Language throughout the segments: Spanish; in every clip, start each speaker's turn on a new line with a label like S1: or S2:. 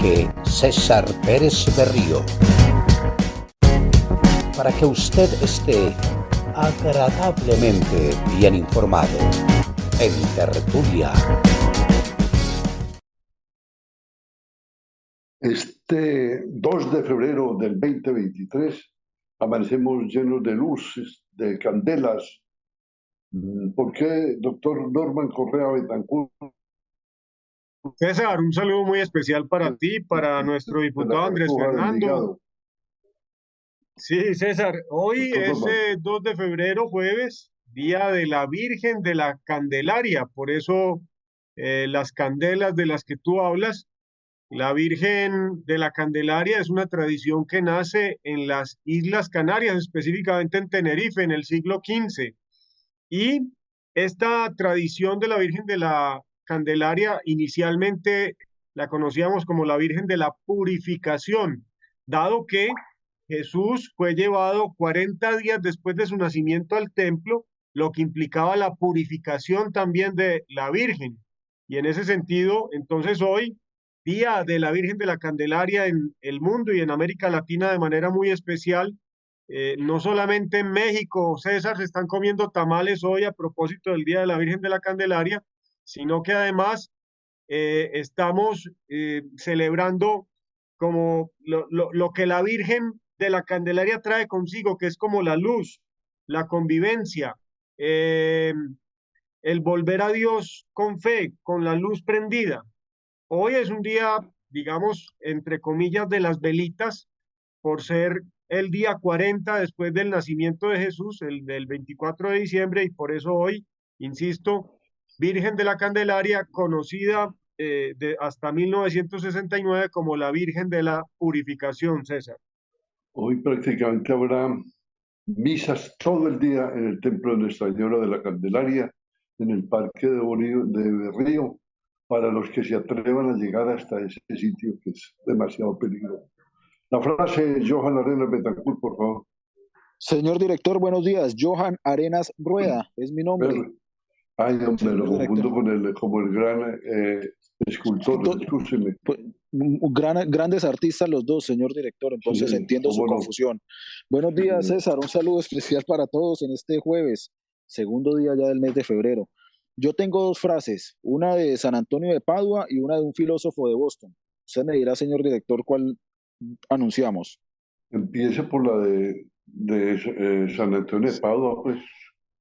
S1: dirige César Pérez Berrío. Para que usted esté agradablemente bien informado en Tertulia.
S2: Este 2 de febrero del 2023 amanecemos llenos de luces, de candelas. ¿Por qué, doctor Norman Correa Betancourt?
S3: César, un saludo muy especial para ti, para nuestro diputado Andrés Fernando. Sí, César, hoy es 2 de febrero, jueves, día de la Virgen de la Candelaria, por eso las candelas de las que tú hablas. La Virgen de la Candelaria es una tradición que nace en las Islas Canarias, específicamente en Tenerife, en el siglo XV. Y esta tradición de la Virgen de la Candelaria inicialmente la conocíamos como la Virgen de la Purificación, dado que Jesús fue llevado 40 días después de su nacimiento al templo, lo que implicaba la purificación también de la Virgen. Y en ese sentido, entonces hoy, Día de la Virgen de la Candelaria en el mundo y en América Latina de manera muy especial. No solamente en México, César, se están comiendo tamales hoy a propósito del Día de la Virgen de la Candelaria, sino que además estamos celebrando como lo que la Virgen de la Candelaria trae consigo, que es como la luz, la convivencia, el volver a Dios con fe, con la luz prendida. Hoy es un día, digamos, entre comillas, de las velitas, por ser el día 40 después del nacimiento de Jesús, el del 24 de diciembre, y por eso hoy, insisto, Virgen de la Candelaria, conocida hasta 1969 como la Virgen de la Purificación, César.
S2: Hoy prácticamente habrá misas todo el día en el templo de Nuestra Señora de la Candelaria, en el Parque de Berrío, para los que se atrevan a llegar hasta ese sitio que es demasiado peligroso. La frase, Johan Arenas Betancourt, por favor.
S4: Señor director, buenos días. Johan Arenas Rueda es mi nombre.
S2: Ay, hombre, lo confundo con como el gran escultor, escúcheme.
S4: Grandes artistas los dos, señor director, entonces sí, entiendo su confusión. Buenos días, César. Un saludo especial para todos en este jueves, segundo día ya del mes de febrero. Yo tengo dos frases, una de San Antonio de Padua y una de un filósofo de Boston. Usted me dirá, señor director, cuál anunciamos.
S2: Empiece por la de San Antonio de Padua, pues.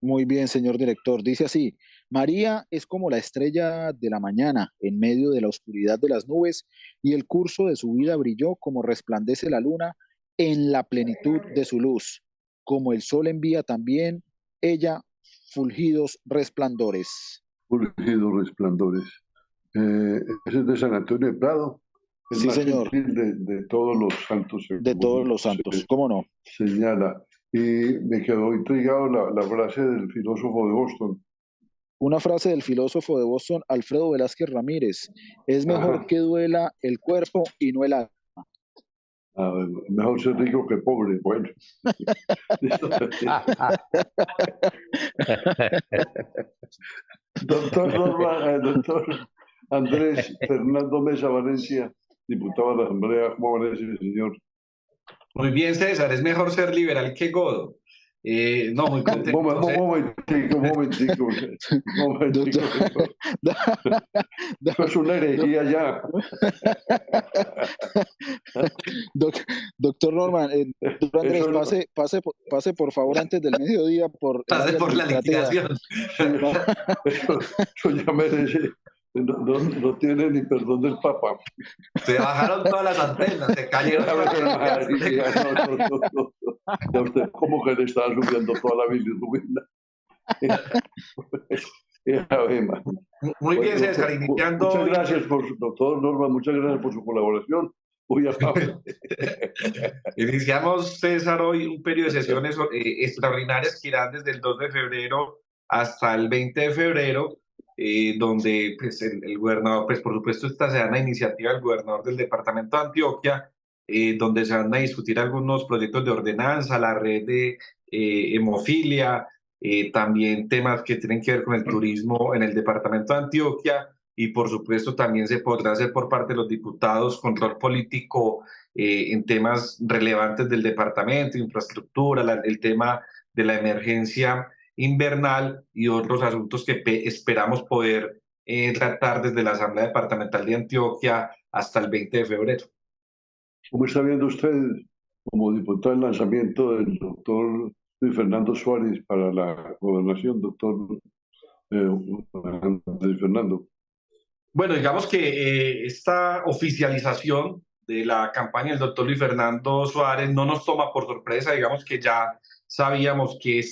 S4: Muy bien, señor director. Dice así: María es como la estrella de la mañana en medio de la oscuridad de las nubes, y el curso de su vida brilló como resplandece la luna en la plenitud de su luz. Como el sol envía también ella fulgidos resplandores.
S2: Fulgidos resplandores. Ese es de San Antonio de Prado. El
S4: sí,
S2: más
S4: señor.
S2: De todos los santos.
S4: De todos los santos, ¿cómo no?
S2: Señala. Y me quedó intrigado la frase del filósofo de Boston.
S4: Una frase del filósofo de Boston, Alfredo Velázquez Ramírez: es mejor que duela el cuerpo y no el alma.
S2: Mejor ser rico que pobre. Bueno. Doctor Andrés Fernando Mesa Valencia, diputado de la Asamblea. ¿Cómo amanece, señor?
S5: Muy bien, César, es mejor ser liberal que godo. No, muy contento.
S2: Momentico. Eso es una herejía ya.
S4: Doctor Norman, Andrés, pase por favor antes del mediodía
S5: pase por la litigación.
S2: Eso ya merece. No tiene ni perdón del Papa.
S5: Se bajaron todas las antenas, se cayeron.
S2: Ya usted como que le estaba subiendo toda la bilirrubina.
S5: Muy bien, César, iniciando.
S2: Muchas gracias, doctor Norma, muchas gracias por su colaboración. Muy amable.
S5: Iniciamos, César, hoy un periodo de sesiones extraordinarias que irán desde el 2 de febrero hasta el 20 de febrero. Donde pues, el gobernador, pues por supuesto esta será una iniciativa del gobernador del departamento de Antioquia, donde se van a discutir algunos proyectos de ordenanza, la red de hemofilia, también temas que tienen que ver con el turismo en el departamento de Antioquia, y por supuesto también se podrá hacer por parte de los diputados control político en temas relevantes del departamento, infraestructura, el tema de la emergencia invernal y otros asuntos que esperamos poder tratar desde la Asamblea Departamental de Antioquia hasta el 20 de febrero.
S2: ¿Cómo está viendo usted, como diputado, el lanzamiento del doctor Luis Fernando Suárez para la gobernación, doctor Luis Fernando?
S5: Bueno, digamos que esta oficialización de la campaña del doctor Luis Fernando Suárez no nos toma por sorpresa, digamos que ya sabíamos que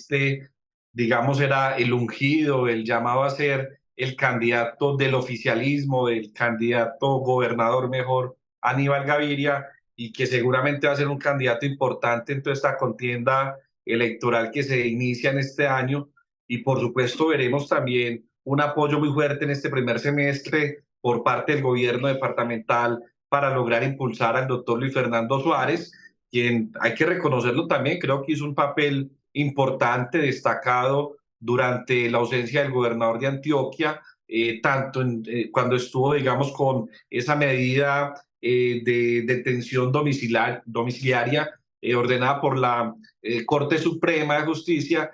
S5: digamos, era el ungido, el llamado a ser el candidato del oficialismo, el candidato gobernador mejor, Aníbal Gaviria, y que seguramente va a ser un candidato importante en toda esta contienda electoral que se inicia en este año. Y por supuesto veremos también un apoyo muy fuerte en este primer semestre por parte del gobierno departamental para lograr impulsar al doctor Luis Fernando Suárez, quien hay que reconocerlo también, creo que hizo un papel importante, destacado durante la ausencia del gobernador de Antioquia, tanto cuando estuvo, digamos, con esa medida de detención domiciliaria ordenada por la Corte Suprema de Justicia,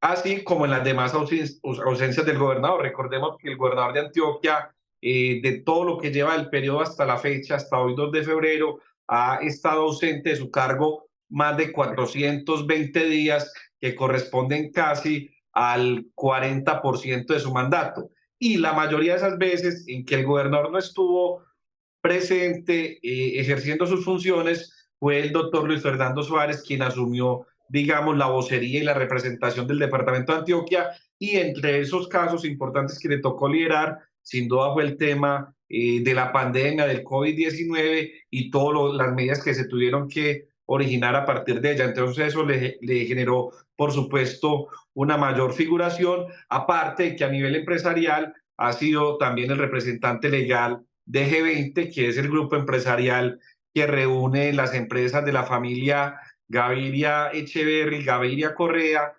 S5: así como en las demás ausencias del gobernador. Recordemos que el gobernador de Antioquia, de todo lo que lleva el periodo hasta la fecha, hasta hoy 2 de febrero, ha estado ausente de su cargo más de 420 días, que corresponden casi al 40% de su mandato. Y la mayoría de esas veces en que el gobernador no estuvo presente ejerciendo sus funciones, fue el doctor Luis Fernando Suárez quien asumió, digamos, la vocería y la representación del departamento de Antioquia, y entre esos casos importantes que le tocó liderar, sin duda fue el tema de la pandemia del COVID-19 y todas las medidas que se tuvieron que originar a partir de ella. Entonces eso le generó, por supuesto, una mayor figuración, aparte de que a nivel empresarial ha sido también el representante legal de G20, que es el grupo empresarial que reúne las empresas de la familia Gaviria Echeverry, Gaviria Correa,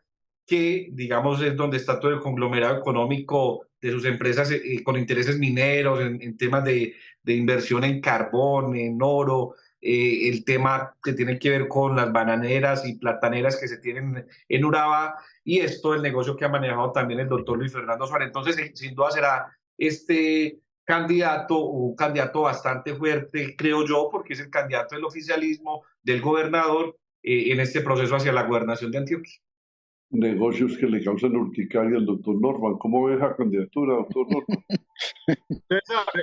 S5: que digamos es donde está todo el conglomerado económico de sus empresas con intereses mineros, en temas de inversión en carbón, en oro, el tema que tiene que ver con las bananeras y plataneras que se tienen en Urabá, y esto el negocio que ha manejado también el doctor Luis Fernando Suárez. Entonces, sin duda será un candidato bastante fuerte, creo yo, porque es el candidato del oficialismo, del gobernador, en este proceso hacia la gobernación de Antioquia.
S2: Negocios que le causan urticaria al doctor Norman. ¿Cómo ve esa candidatura, doctor Norman?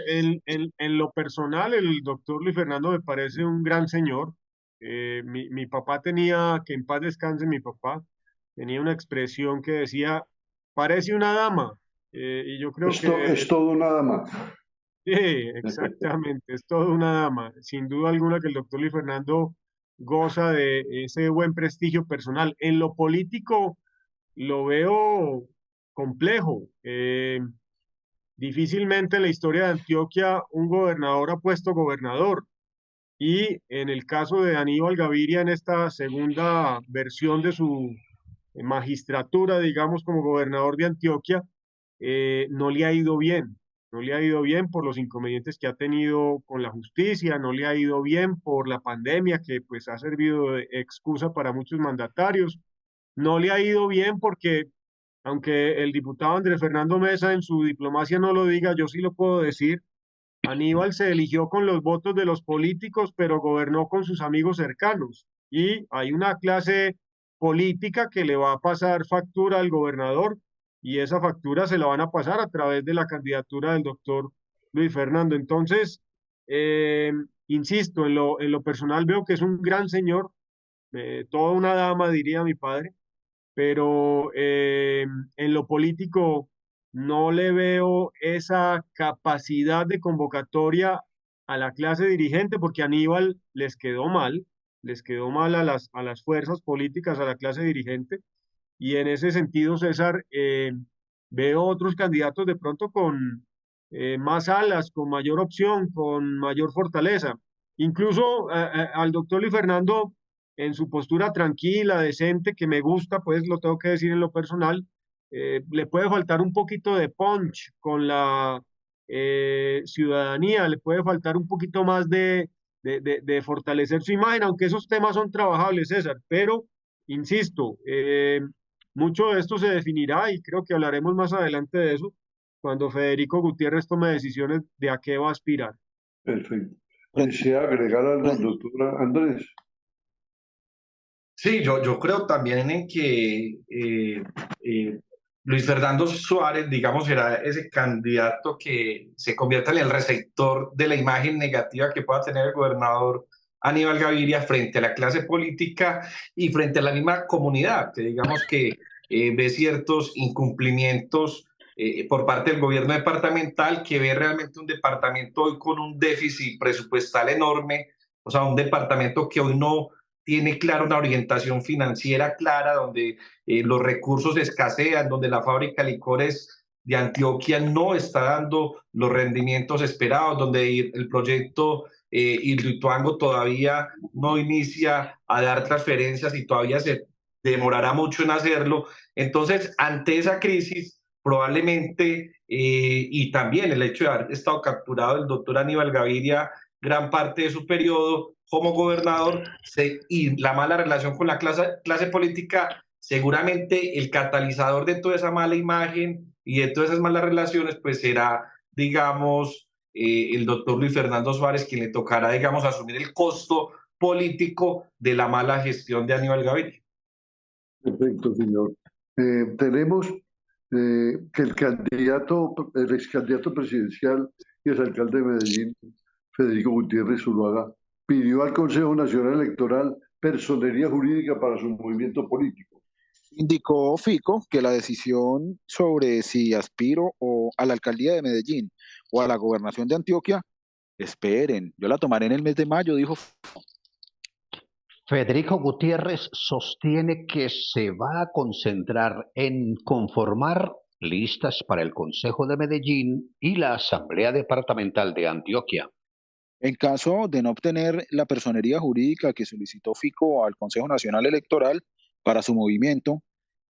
S3: En lo personal, el doctor Luis Fernando me parece un gran señor. Mi papá tenía, que en paz descanse mi papá, tenía una expresión que decía, parece una dama. Y yo creo que...
S2: Es todo una dama.
S3: Sí, exactamente, es todo una dama. Sin duda alguna que el doctor Luis Fernando goza de ese buen prestigio personal. En lo político lo veo complejo. Difícilmente en la historia de Antioquia un gobernador ha puesto gobernador. Y en el caso de Aníbal Gaviria, en esta segunda versión de su magistratura, digamos, como gobernador de Antioquia, no le ha ido bien. No le ha ido bien por los inconvenientes que ha tenido con la justicia, no le ha ido bien por la pandemia, que pues ha servido de excusa para muchos mandatarios. No le ha ido bien porque, aunque el diputado Andrés Fernando Mesa en su diplomacia no lo diga, yo sí lo puedo decir. Aníbal se eligió con los votos de los políticos, pero gobernó con sus amigos cercanos. Y hay una clase política que le va a pasar factura al gobernador, y esa factura se la van a pasar a través de la candidatura del doctor Luis Fernando. Entonces, insisto, en lo personal veo que es un gran señor, toda una dama, diría mi padre, pero en lo político no le veo esa capacidad de convocatoria a la clase dirigente, porque Aníbal les quedó mal a las fuerzas políticas, a la clase dirigente, y en ese sentido, César, veo otros candidatos de pronto con más alas, con mayor opción, con mayor fortaleza. Incluso al doctor Luis Fernando, en su postura tranquila, decente, que me gusta, pues lo tengo que decir en lo personal, le puede faltar un poquito de punch con la ciudadanía, le puede faltar un poquito más de fortalecer su imagen, aunque esos temas son trabajables, César, pero, insisto, mucho de esto se definirá y creo que hablaremos más adelante de eso cuando Federico Gutiérrez tome decisiones de a qué va a aspirar.
S2: Perfecto. ¿Desea agregar algo, doctora Andrés?
S5: Sí, yo creo también en que Luis Fernando Suárez, digamos, será ese candidato que se convierta en el receptor de la imagen negativa que pueda tener el gobernador Aníbal Gaviria frente a la clase política y frente a la misma comunidad, que digamos que ve ciertos incumplimientos por parte del gobierno departamental, que ve realmente un departamento hoy con un déficit presupuestal enorme, o sea, un departamento que hoy no tiene clara una orientación financiera clara, donde los recursos escasean, donde la fábrica de licores de Antioquia no está dando los rendimientos esperados, donde el proyecto Hidroituango todavía no inicia a dar transferencias y todavía se demorará mucho en hacerlo. Entonces, ante esa crisis, probablemente, y también el hecho de haber estado capturado el doctor Aníbal Gaviria gran parte de su periodo como gobernador y la mala relación con la clase política, seguramente el catalizador de toda esa mala imagen y de todas esas malas relaciones, pues será, digamos, el doctor Luis Fernando Suárez, quien le tocará, digamos, asumir el costo político de la mala gestión de Aníbal Gaviria.
S2: Perfecto, señor. Tenemos que el ex candidato presidencial y ex alcalde de Medellín, Federico Gutiérrez Zuluaga, pidió al Consejo Nacional Electoral personería jurídica para su movimiento político.
S4: Indicó Fico que la decisión sobre si aspiro o a la alcaldía de Medellín o a la gobernación de Antioquia, esperen, yo la tomaré en el mes de mayo, dijo.
S6: Federico Gutiérrez sostiene que se va a concentrar en conformar listas para el Consejo de Medellín y la Asamblea Departamental de Antioquia.
S4: En caso de no obtener la personería jurídica que solicitó Fico al Consejo Nacional Electoral para su movimiento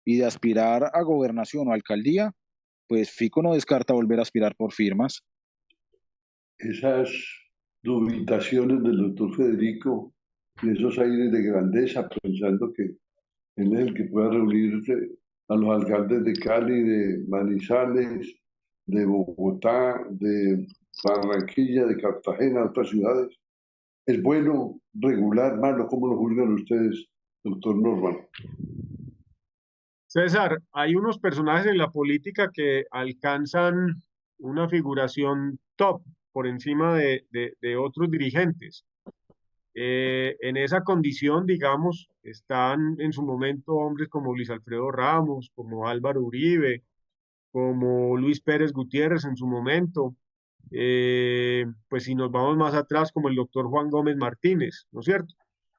S4: y de aspirar a gobernación o alcaldía, pues Fico no descarta volver a aspirar por firmas.
S2: Esas dubitaciones del doctor Federico y esos aires de grandeza, pensando que él es el que pueda reunirse a los alcaldes de Cali, de Manizales, de Bogotá, de Barranquilla, de Cartagena, otras ciudades. ¿Es bueno, regular, malo? ¿Cómo lo juzgan ustedes, doctor Norman?
S3: César, hay unos personajes en la política que alcanzan una figuración top por encima de otros dirigentes. En esa condición, digamos, están en su momento hombres como Luis Alfredo Ramos, como Álvaro Uribe, como Luis Pérez Gutiérrez en su momento, pues si nos vamos más atrás, como el doctor Juan Gómez Martínez, ¿no es cierto?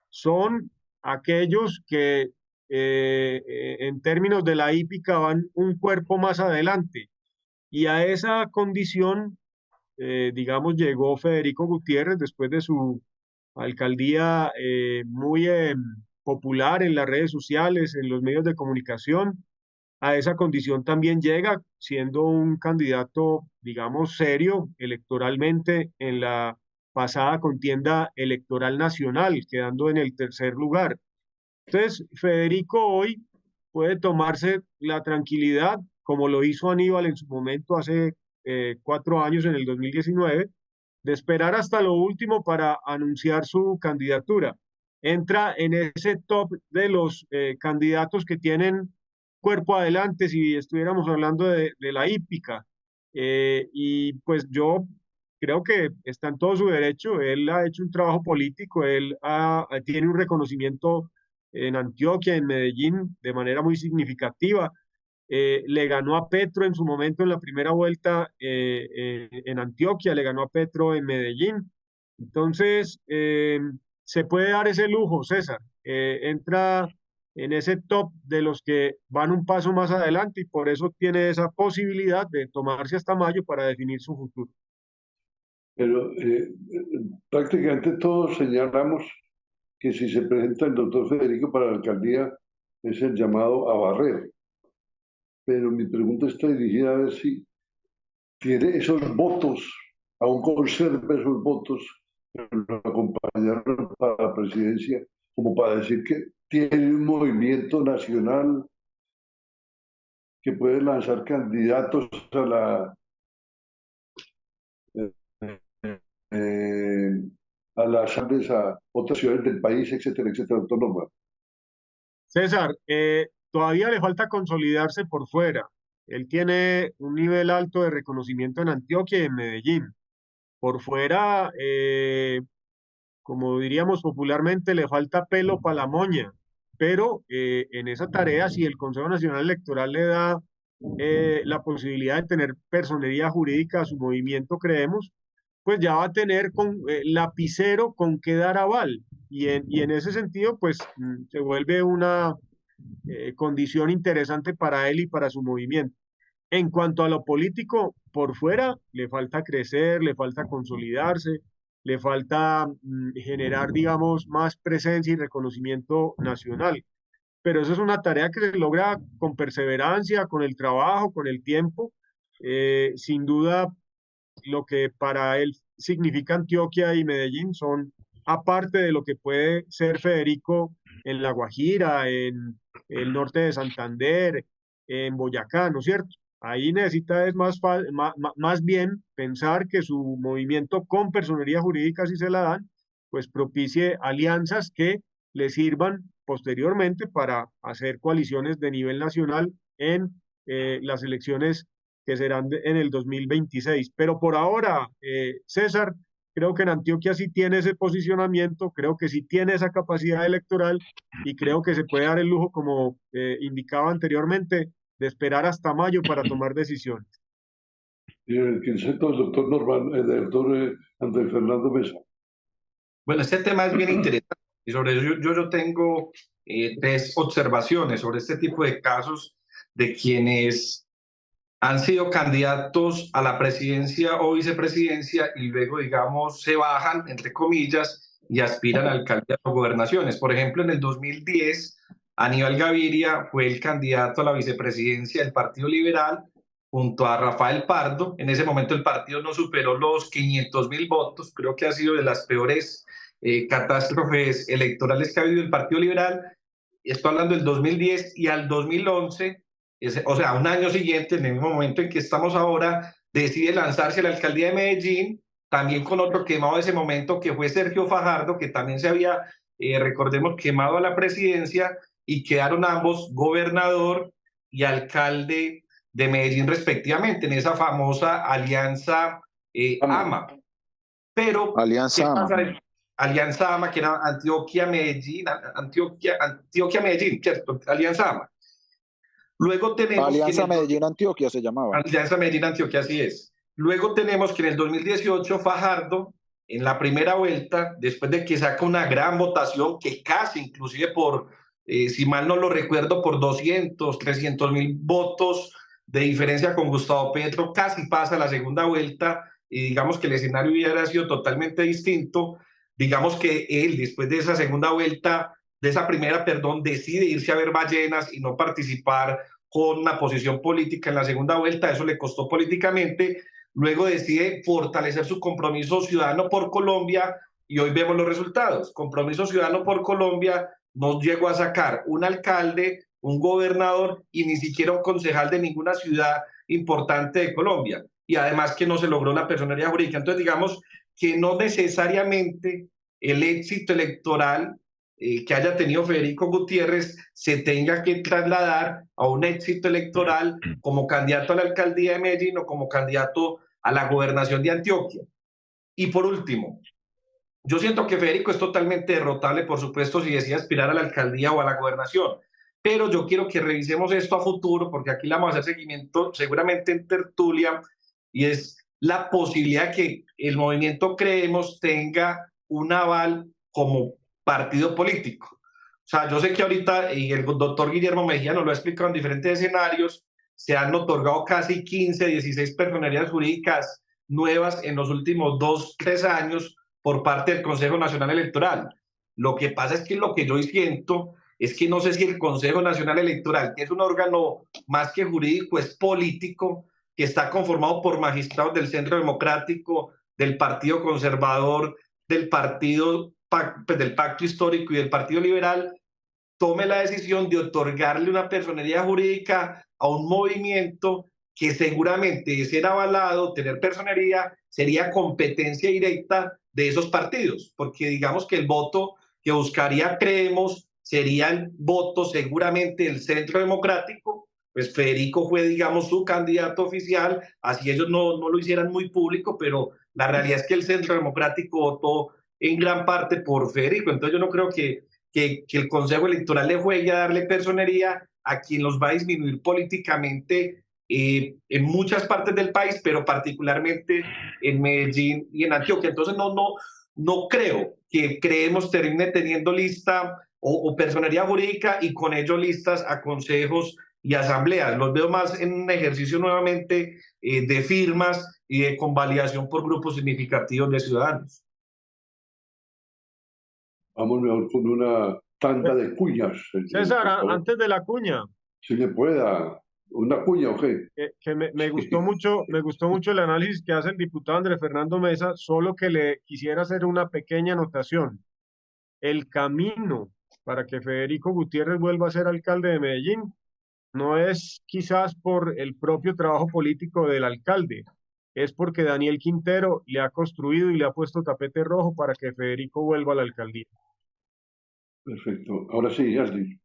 S3: Son aquellos que en términos de la hípica van un cuerpo más adelante. Y a esa condición, digamos, llegó Federico Gutiérrez después de su alcaldía muy popular en las redes sociales, en los medios de comunicación. A esa condición también llega siendo un candidato, digamos, serio electoralmente en la pasada contienda electoral nacional, quedando en el tercer lugar. Entonces, Federico hoy puede tomarse la tranquilidad, como lo hizo Aníbal en su momento hace 4 años, en el 2019, de esperar hasta lo último para anunciar su candidatura. Entra en ese top de los candidatos que tienen cuerpo adelante, si estuviéramos hablando de la hípica. Y pues yo creo que está en todo su derecho. Él ha hecho un trabajo político, tiene un reconocimiento en Antioquia, en Medellín, de manera muy significativa. Le ganó a Petro en su momento en la primera vuelta en Antioquia, le ganó a Petro en Medellín. Entonces, se puede dar ese lujo, César. Entra en ese top de los que van un paso más adelante y por eso tiene esa posibilidad de tomarse hasta mayo para definir su futuro.
S2: Pero prácticamente todos señalamos que si se presenta el doctor Federico para la alcaldía es el llamado a barrer. Pero mi pregunta está dirigida a ver si tiene esos votos, aún conserva esos votos que lo acompañaron para la presidencia, como para decir que tiene un movimiento nacional que puede lanzar candidatos a las a otras ciudades del país, etcétera, etcétera, doctor Norman.
S3: César, todavía le falta consolidarse por fuera. Él tiene un nivel alto de reconocimiento en Antioquia y en Medellín. Por fuera, como diríamos popularmente, le falta pelo para la moña, pero en esa tarea, si el Consejo Nacional Electoral le da la posibilidad de tener personería jurídica a su movimiento, creemos, pues ya va a tener lapicero con que dar aval. Y en ese sentido, pues se vuelve una condición interesante para él y para su movimiento. En cuanto a lo político, por fuera le falta crecer, le falta consolidarse, le falta generar, digamos, más presencia y reconocimiento nacional. Pero eso es una tarea que se logra con perseverancia, con el trabajo, con el tiempo. Sin duda, lo que para él significa Antioquia y Medellín son, aparte de lo que puede ser Federico en La Guajira, en el norte de Santander, en Boyacá, ¿no es cierto? Ahí necesita es más bien pensar que su movimiento con personería jurídica, si se la dan, pues propicie alianzas que le sirvan posteriormente para hacer coaliciones de nivel nacional en las elecciones que serán en el 2026. Pero por ahora, César, creo que en Antioquia sí tiene ese posicionamiento, creo que sí tiene esa capacidad electoral y creo que se puede dar el lujo, como indicaba anteriormente, de esperar hasta mayo para tomar decisiones.
S2: Y el quinceto del doctor Norman, del doctor Andrés Fernando Mesa.
S5: Bueno, este tema es bien interesante y sobre eso yo tengo tres observaciones sobre este tipo de casos de quienes han sido candidatos a la presidencia o vicepresidencia y luego, digamos, se bajan, entre comillas, y aspiran a alcaldías o gobernaciones. Por ejemplo, en el 2010, Aníbal Gaviria fue el candidato a la vicepresidencia del Partido Liberal junto a Rafael Pardo. En ese momento el partido no superó los 500.000 votos. Creo que ha sido de las peores catástrofes electorales que ha habido el Partido Liberal. Estoy hablando del 2010 y al 2011, o sea, un año siguiente, en el mismo momento en que estamos ahora, decide lanzarse a la alcaldía de Medellín, también con otro quemado de ese momento que fue Sergio Fajardo, que también se había, recordemos, quemado a la presidencia, y quedaron ambos gobernador y alcalde de Medellín respectivamente, en esa famosa alianza AMA. Pero,
S4: Alianza AMA.
S5: Alianza AMA, que era Antioquia-Medellín, Antioquia-Medellín, ¿cierto? Alianza AMA. Luego tenemos...
S4: Alianza Medellín-Antioquia se llamaba.
S5: Alianza Medellín-Antioquia, así es. Luego tenemos que en el 2018 Fajardo, en la primera vuelta, después de que saca una gran votación, que casi, inclusive por, si mal no lo recuerdo, por 300.000 votos de diferencia con Gustavo Petro, casi pasa la segunda vuelta, y digamos que el escenario hubiera sido totalmente distinto. Digamos que él, después de esa segunda vuelta, de esa primera, perdón, decide irse a ver ballenas y no participar con una posición política en la segunda vuelta. Eso le costó políticamente. Luego decide fortalecer su compromiso ciudadano por Colombia y hoy vemos los resultados. Compromiso ciudadano por Colombia no llegó a sacar un alcalde, un gobernador y ni siquiera un concejal de ninguna ciudad importante de Colombia. Y además que no se logró la personería jurídica. Entonces, digamos que no necesariamente el éxito electoral que haya tenido Federico Gutiérrez se tenga que trasladar a un éxito electoral como candidato a la alcaldía de Medellín o como candidato a la gobernación de Antioquia. Y por último, yo siento que Federico es totalmente derrotable, por supuesto, si decide aspirar a la alcaldía o a la gobernación, pero yo quiero que revisemos esto a futuro, porque aquí le vamos a hacer seguimiento seguramente en tertulia, y es la posibilidad que el movimiento Creemos tenga un aval como partido político. O sea, yo sé que ahorita, y el doctor Guillermo Mejía nos lo ha explicado en diferentes escenarios, se han otorgado casi 15, 16 personerías jurídicas nuevas en los últimos 2, 3 años por parte del Consejo Nacional Electoral. Lo que pasa es que lo que yo siento es que no sé si el Consejo Nacional Electoral, que es un órgano más que jurídico, es político, que está conformado por magistrados del Centro Democrático, del Partido Conservador, del del Pacto Histórico y del Partido Liberal, tome la decisión de otorgarle una personería jurídica a un movimiento que seguramente, de ser avalado, tener personería, sería competencia directa de esos partidos, porque digamos que el voto que buscaría Creemos sería el voto seguramente del Centro Democrático. Pues Federico fue, digamos, su candidato oficial, así ellos no lo hicieran muy público, pero la realidad es que el Centro Democrático votó en gran parte por Federico. Entonces yo no creo que el Consejo Electoral le juegue a darle personería a quien los va a disminuir políticamente en muchas partes del país, pero particularmente en Medellín y en Antioquia. Entonces no creo que Creemos termine teniendo lista o personería jurídica y con ello listas a consejos y asambleas. Los veo más en un ejercicio nuevamente de firmas y de convalidación por grupos significativos de ciudadanos.
S2: Vamos mejor con una tanda de cuñas.
S3: César, antes de la cuña.
S2: Si le pueda, una cuña o qué.
S3: Que me gustó mucho el análisis que hace el diputado Andrés Fernando Mesa, solo que le quisiera hacer una pequeña anotación. El camino para que Federico Gutiérrez vuelva a ser alcalde de Medellín no es quizás por el propio trabajo político del alcalde, es porque Daniel Quintero le ha construido y le ha puesto tapete rojo para que Federico vuelva a la alcaldía.
S2: Perfecto. Ahora sí, Ashley.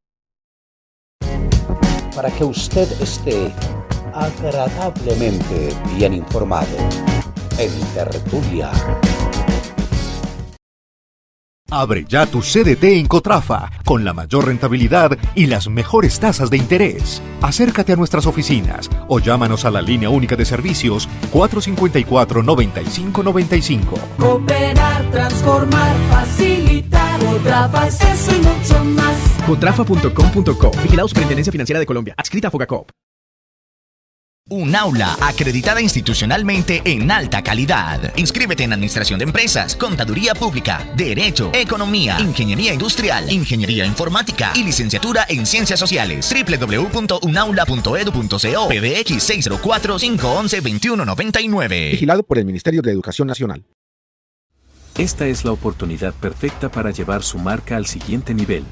S1: Para que usted esté agradablemente bien informado en Tertulia.
S7: Abre ya tu CDT en Cotrafa, con la mayor rentabilidad y las mejores tasas de interés. Acércate a nuestras oficinas o llámanos a la línea única de servicios 454-9595.
S8: Cooperar, transformar, facilitar, Cotrafa es eso y mucho más.
S9: Cotrafa.com.co, vigilado Superintendencia Financiera de Colombia, adscrita a Fogacop.
S10: Un aula acreditada institucionalmente en alta calidad. Inscríbete en Administración de Empresas, Contaduría Pública, Derecho, Economía, Ingeniería Industrial, Ingeniería Informática y Licenciatura en Ciencias Sociales. www.unaula.edu.co, PBX 604-511-2199.
S9: Vigilado por el Ministerio de Educación Nacional.
S11: Esta es la oportunidad perfecta para llevar su marca al siguiente nivel.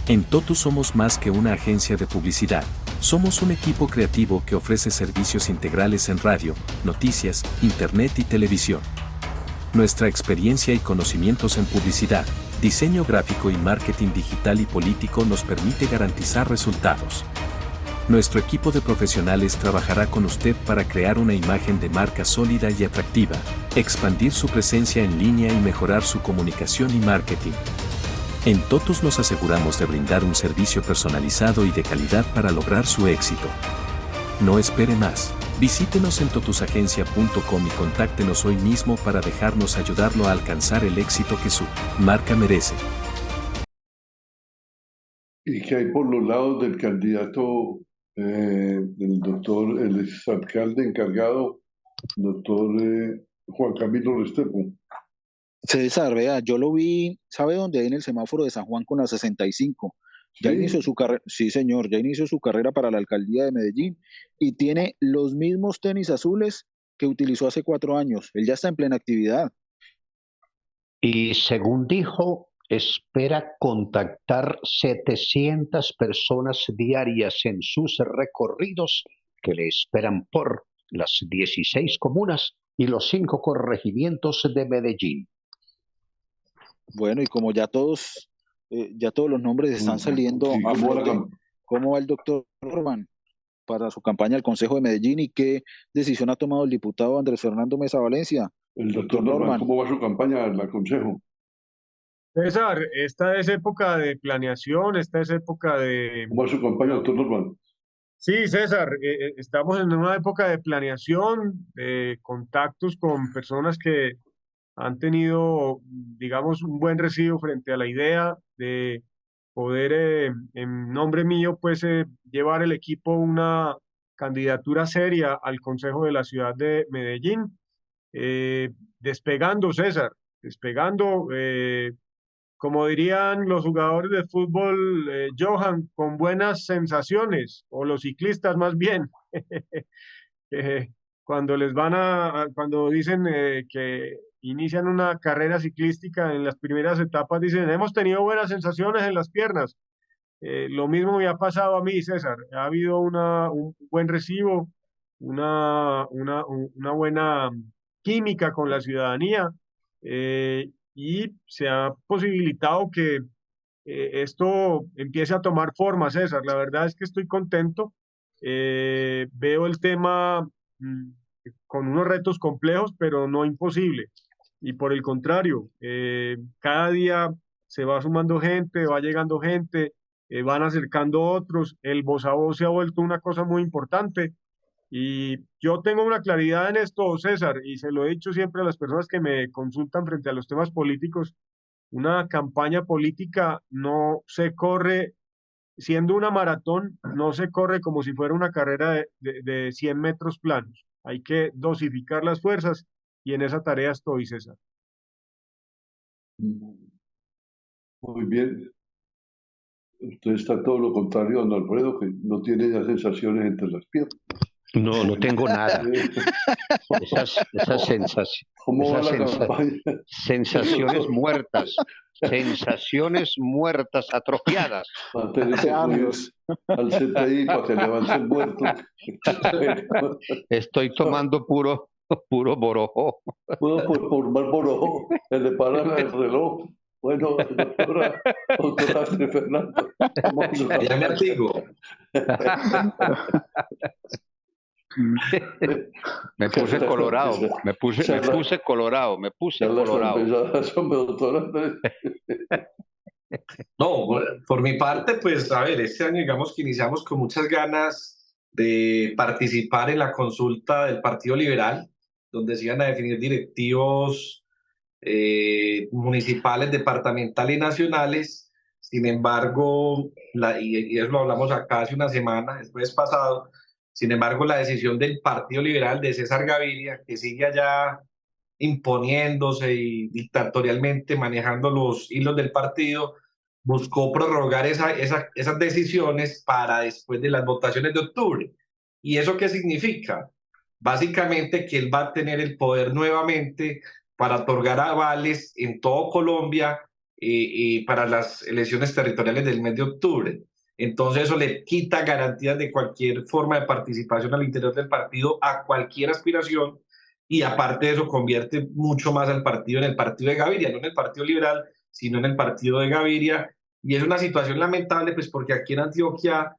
S11: En Totus somos más que una agencia de publicidad. Somos un equipo creativo que ofrece servicios integrales en radio, noticias, internet y televisión. Nuestra experiencia y conocimientos en publicidad, diseño gráfico y marketing digital y político nos permite garantizar resultados. Nuestro equipo de profesionales trabajará con usted para crear una imagen de marca sólida y atractiva, expandir su presencia en línea y mejorar su comunicación y marketing. En Totus nos aseguramos de brindar un servicio personalizado y de calidad para lograr su éxito. No espere más. Visítenos en totusagencia.com y contáctenos hoy mismo para dejarnos ayudarlo a alcanzar el éxito que su marca merece.
S2: ¿Y qué hay por los lados del candidato, del doctor, el exalcalde encargado, doctor Juan Camilo Restrepo?
S4: César, vea, yo lo vi, ¿sabe dónde? Ahí en el semáforo de San Juan con la 65. Ya
S2: ¿Sí?
S4: inició su carrera, sí señor, ya inició su carrera para la alcaldía de Medellín y tiene los mismos tenis azules que utilizó hace 4 años. Él ya está en plena actividad.
S6: Y según dijo, espera contactar 700 personas diarias en sus recorridos que le esperan por las 16 comunas y los 5 corregimientos de Medellín.
S4: Bueno, y como ya todos los nombres están saliendo
S2: Sí,
S4: a flote, ¿cómo va el doctor Norman para su campaña al Consejo de Medellín y qué decisión ha tomado el diputado Andrés Fernando Mesa Valencia?
S2: El doctor Norman, ¿cómo va su campaña al Consejo?
S3: César, esta es época de planeación, esta es época de...
S2: ¿Cómo va su campaña, doctor Norman?
S3: Sí, César, estamos en una época de planeación, de contactos con personas que han tenido, digamos, un buen recibo frente a la idea de poder, en nombre mío, pues llevar el equipo una candidatura seria al Consejo de la Ciudad de Medellín. Despegando, César, despegando, como dirían los jugadores de fútbol, Johan, con buenas sensaciones, o los ciclistas más bien. cuando cuando dicen que inician una carrera ciclística en las primeras etapas, dicen, hemos tenido buenas sensaciones en las piernas. Lo mismo me ha pasado a mí, César. Ha habido un buen recibo, una buena química con la ciudadanía, y se ha posibilitado que esto empiece a tomar forma, César. La verdad es que estoy contento. Veo el tema con unos retos complejos, pero no imposible. Y por el contrario, cada día se va sumando gente, va llegando gente, van acercando otros. El voz a voz se ha vuelto una cosa muy importante. Y yo tengo una claridad en esto, César, y se lo he dicho siempre a las personas que me consultan frente a los temas políticos. Una campaña política no se corre, siendo una maratón, no se corre como si fuera una carrera de 100 metros planos. Hay que dosificar las fuerzas y en esa tarea estoy, César.
S2: Muy bien. Usted está todo lo contrario, don Alfredo, que no tiene esas sensaciones entre las piernas.
S6: No, no tengo nada. Esas sensaciones muertas, atrofiadas.
S2: Manténese al CTI para que le avancen muertos.
S6: Estoy tomando puro borojo.
S2: Por mal borojo, que le paran el reloj. Bueno, doctora Astrid Fernando.
S5: Ya me atigo.
S6: Me puse colorado.
S5: No, por mi parte, pues a ver, este año digamos que iniciamos con muchas ganas de participar en la consulta del Partido Liberal, donde se iban a definir directivos municipales, departamentales y nacionales. Sin embargo, y eso lo hablamos acá hace una semana, el jueves pasado, sin embargo, la decisión del Partido Liberal de César Gaviria, que sigue allá imponiéndose y dictatorialmente manejando los hilos del partido, buscó prorrogar esas decisiones para después de las votaciones de octubre. ¿Y eso qué significa? Básicamente que él va a tener el poder nuevamente para otorgar avales en todo Colombia para las elecciones territoriales del mes de octubre. Entonces eso le quita garantías de cualquier forma de participación al interior del partido a cualquier aspiración, y aparte de eso convierte mucho más al partido en el partido de Gaviria, no en el Partido Liberal, sino en el partido de Gaviria. Y es una situación lamentable, pues porque aquí en Antioquia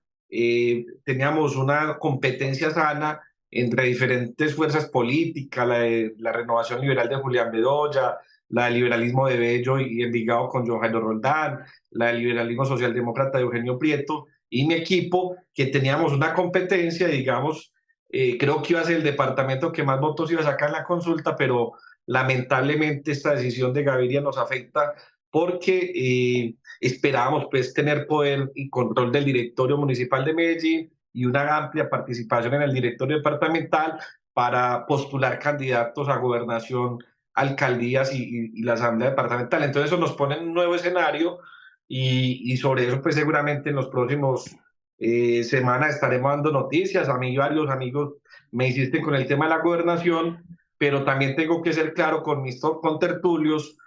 S5: teníamos una competencia sana entre diferentes fuerzas políticas, la Renovación Liberal de Julián Bedoya, la del liberalismo de Bello y Envigado con John Jairo Roldán, la del liberalismo socialdemócrata de Eugenio Prieto, y mi equipo, que teníamos una competencia, digamos, creo que iba a ser el departamento que más votos iba a sacar en la consulta, pero lamentablemente esta decisión de Gaviria nos afecta porque esperábamos pues tener poder y control del directorio municipal de Medellín y una amplia participación en el directorio departamental para postular candidatos a gobernación, alcaldías y la asamblea departamental. Entonces eso nos pone en un nuevo escenario y sobre eso pues seguramente en los próximos semanas estaremos dando noticias. A mí varios amigos me insisten con el tema de la gobernación, pero también tengo que ser claro con mis contertulios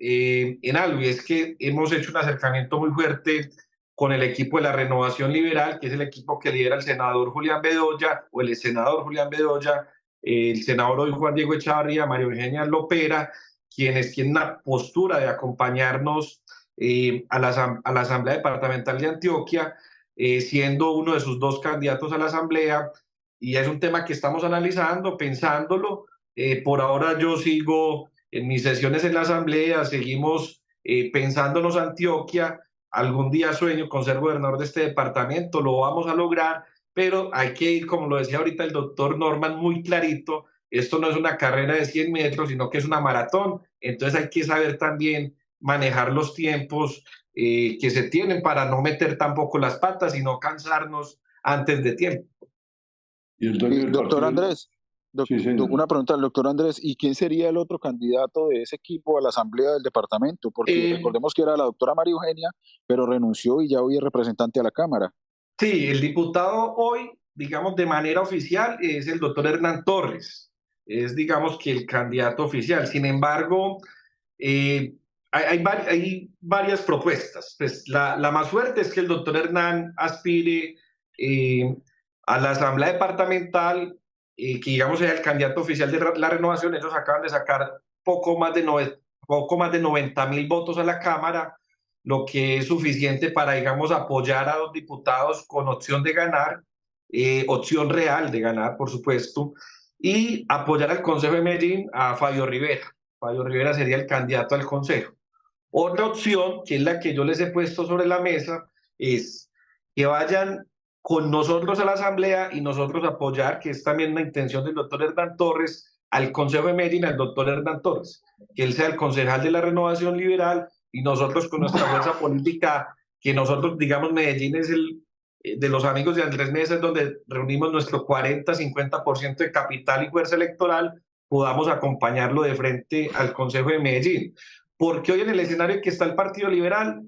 S5: en algo, y es que hemos hecho un acercamiento muy fuerte con el equipo de la Renovación Liberal, que es el equipo que lidera el senador Julián Bedoya, o el senador Julián Bedoya, el senador hoy Juan Diego Echavarría, María Eugenia Lopera, quienes tienen una postura de acompañarnos a la Asamblea Departamental de Antioquia, siendo uno de sus dos candidatos a la Asamblea, y es un tema que estamos analizando, pensándolo. Por ahora yo sigo en mis sesiones en la Asamblea, seguimos pensándonos Antioquia. Algún día sueño con ser gobernador de este departamento, lo vamos a lograr, pero hay que ir, como lo decía ahorita el doctor Norman, muy clarito, esto no es una carrera de 100 metros, sino que es una maratón, entonces hay que saber también manejar los tiempos que se tienen para no meter tampoco las patas y no cansarnos antes de tiempo.
S2: ¿Y el
S4: doctor Andrés, una pregunta al doctor Andrés, ¿y quién sería el otro candidato de ese equipo a la asamblea del departamento? Porque recordemos que era la doctora María Eugenia, pero renunció y ya hoy es representante a la Cámara.
S5: Sí, el diputado hoy digamos, de manera oficial es el doctor Hernán Torres, es, digamos, que el candidato oficial. Sin embargo, hay varias propuestas. Pues la más fuerte es que el doctor Hernán aspire a la Asamblea Departamental, que digamos sea el candidato oficial de la renovación. Ellos acaban de sacar poco más de 90.000 votos a la Cámara, lo que es suficiente para, digamos, apoyar a 2 diputados con opción de ganar, opción real de ganar, por supuesto, y apoyar al Consejo de Medellín a Fabio Rivera. Fabio Rivera sería el candidato al Consejo. Otra opción, que es la que yo les he puesto sobre la mesa, es que vayan con nosotros a la Asamblea y nosotros apoyar, que es también una intención del doctor Hernán Torres, al Consejo de Medellín, al doctor Hernán Torres, que él sea el concejal de la Renovación Liberal y nosotros con nuestra fuerza política, que nosotros, digamos, Medellín es el de los amigos de Andrés Mesa, es donde reunimos nuestro 40-50% de capital y fuerza electoral, podamos acompañarlo de frente al Consejo de Medellín. Porque hoy en el escenario en que está el Partido Liberal,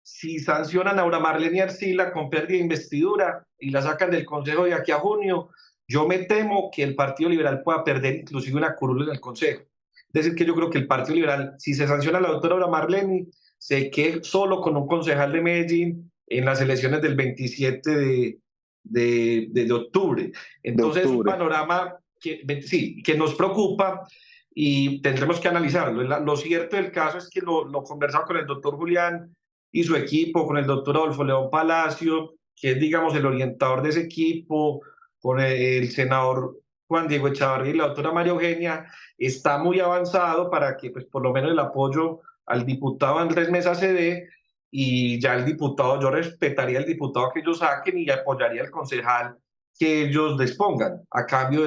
S5: si sancionan a Aura Marlene Arcila con pérdida de investidura y la sacan del Consejo de aquí a junio, yo me temo que el Partido Liberal pueda perder inclusive una curul en el Consejo. Es decir, que yo creo que el Partido Liberal, si se sanciona a la doctora Aura Marlene, se quede solo con un concejal de Medellín en las elecciones del 27 de octubre. Entonces, es un panorama que nos preocupa y tendremos que analizarlo. Lo cierto del caso es que lo conversado con el doctor Julián y su equipo, con el doctor Adolfo León Palacio, que es, digamos, el orientador de ese equipo, con el senador Juan Diego Echavarría y la doctora María Eugenia, está muy avanzado para que, pues, por lo menos el apoyo al diputado Andrés Mesa se dé, y ya el diputado, yo respetaría al diputado que ellos saquen y apoyaría al concejal que ellos les pongan, a cambio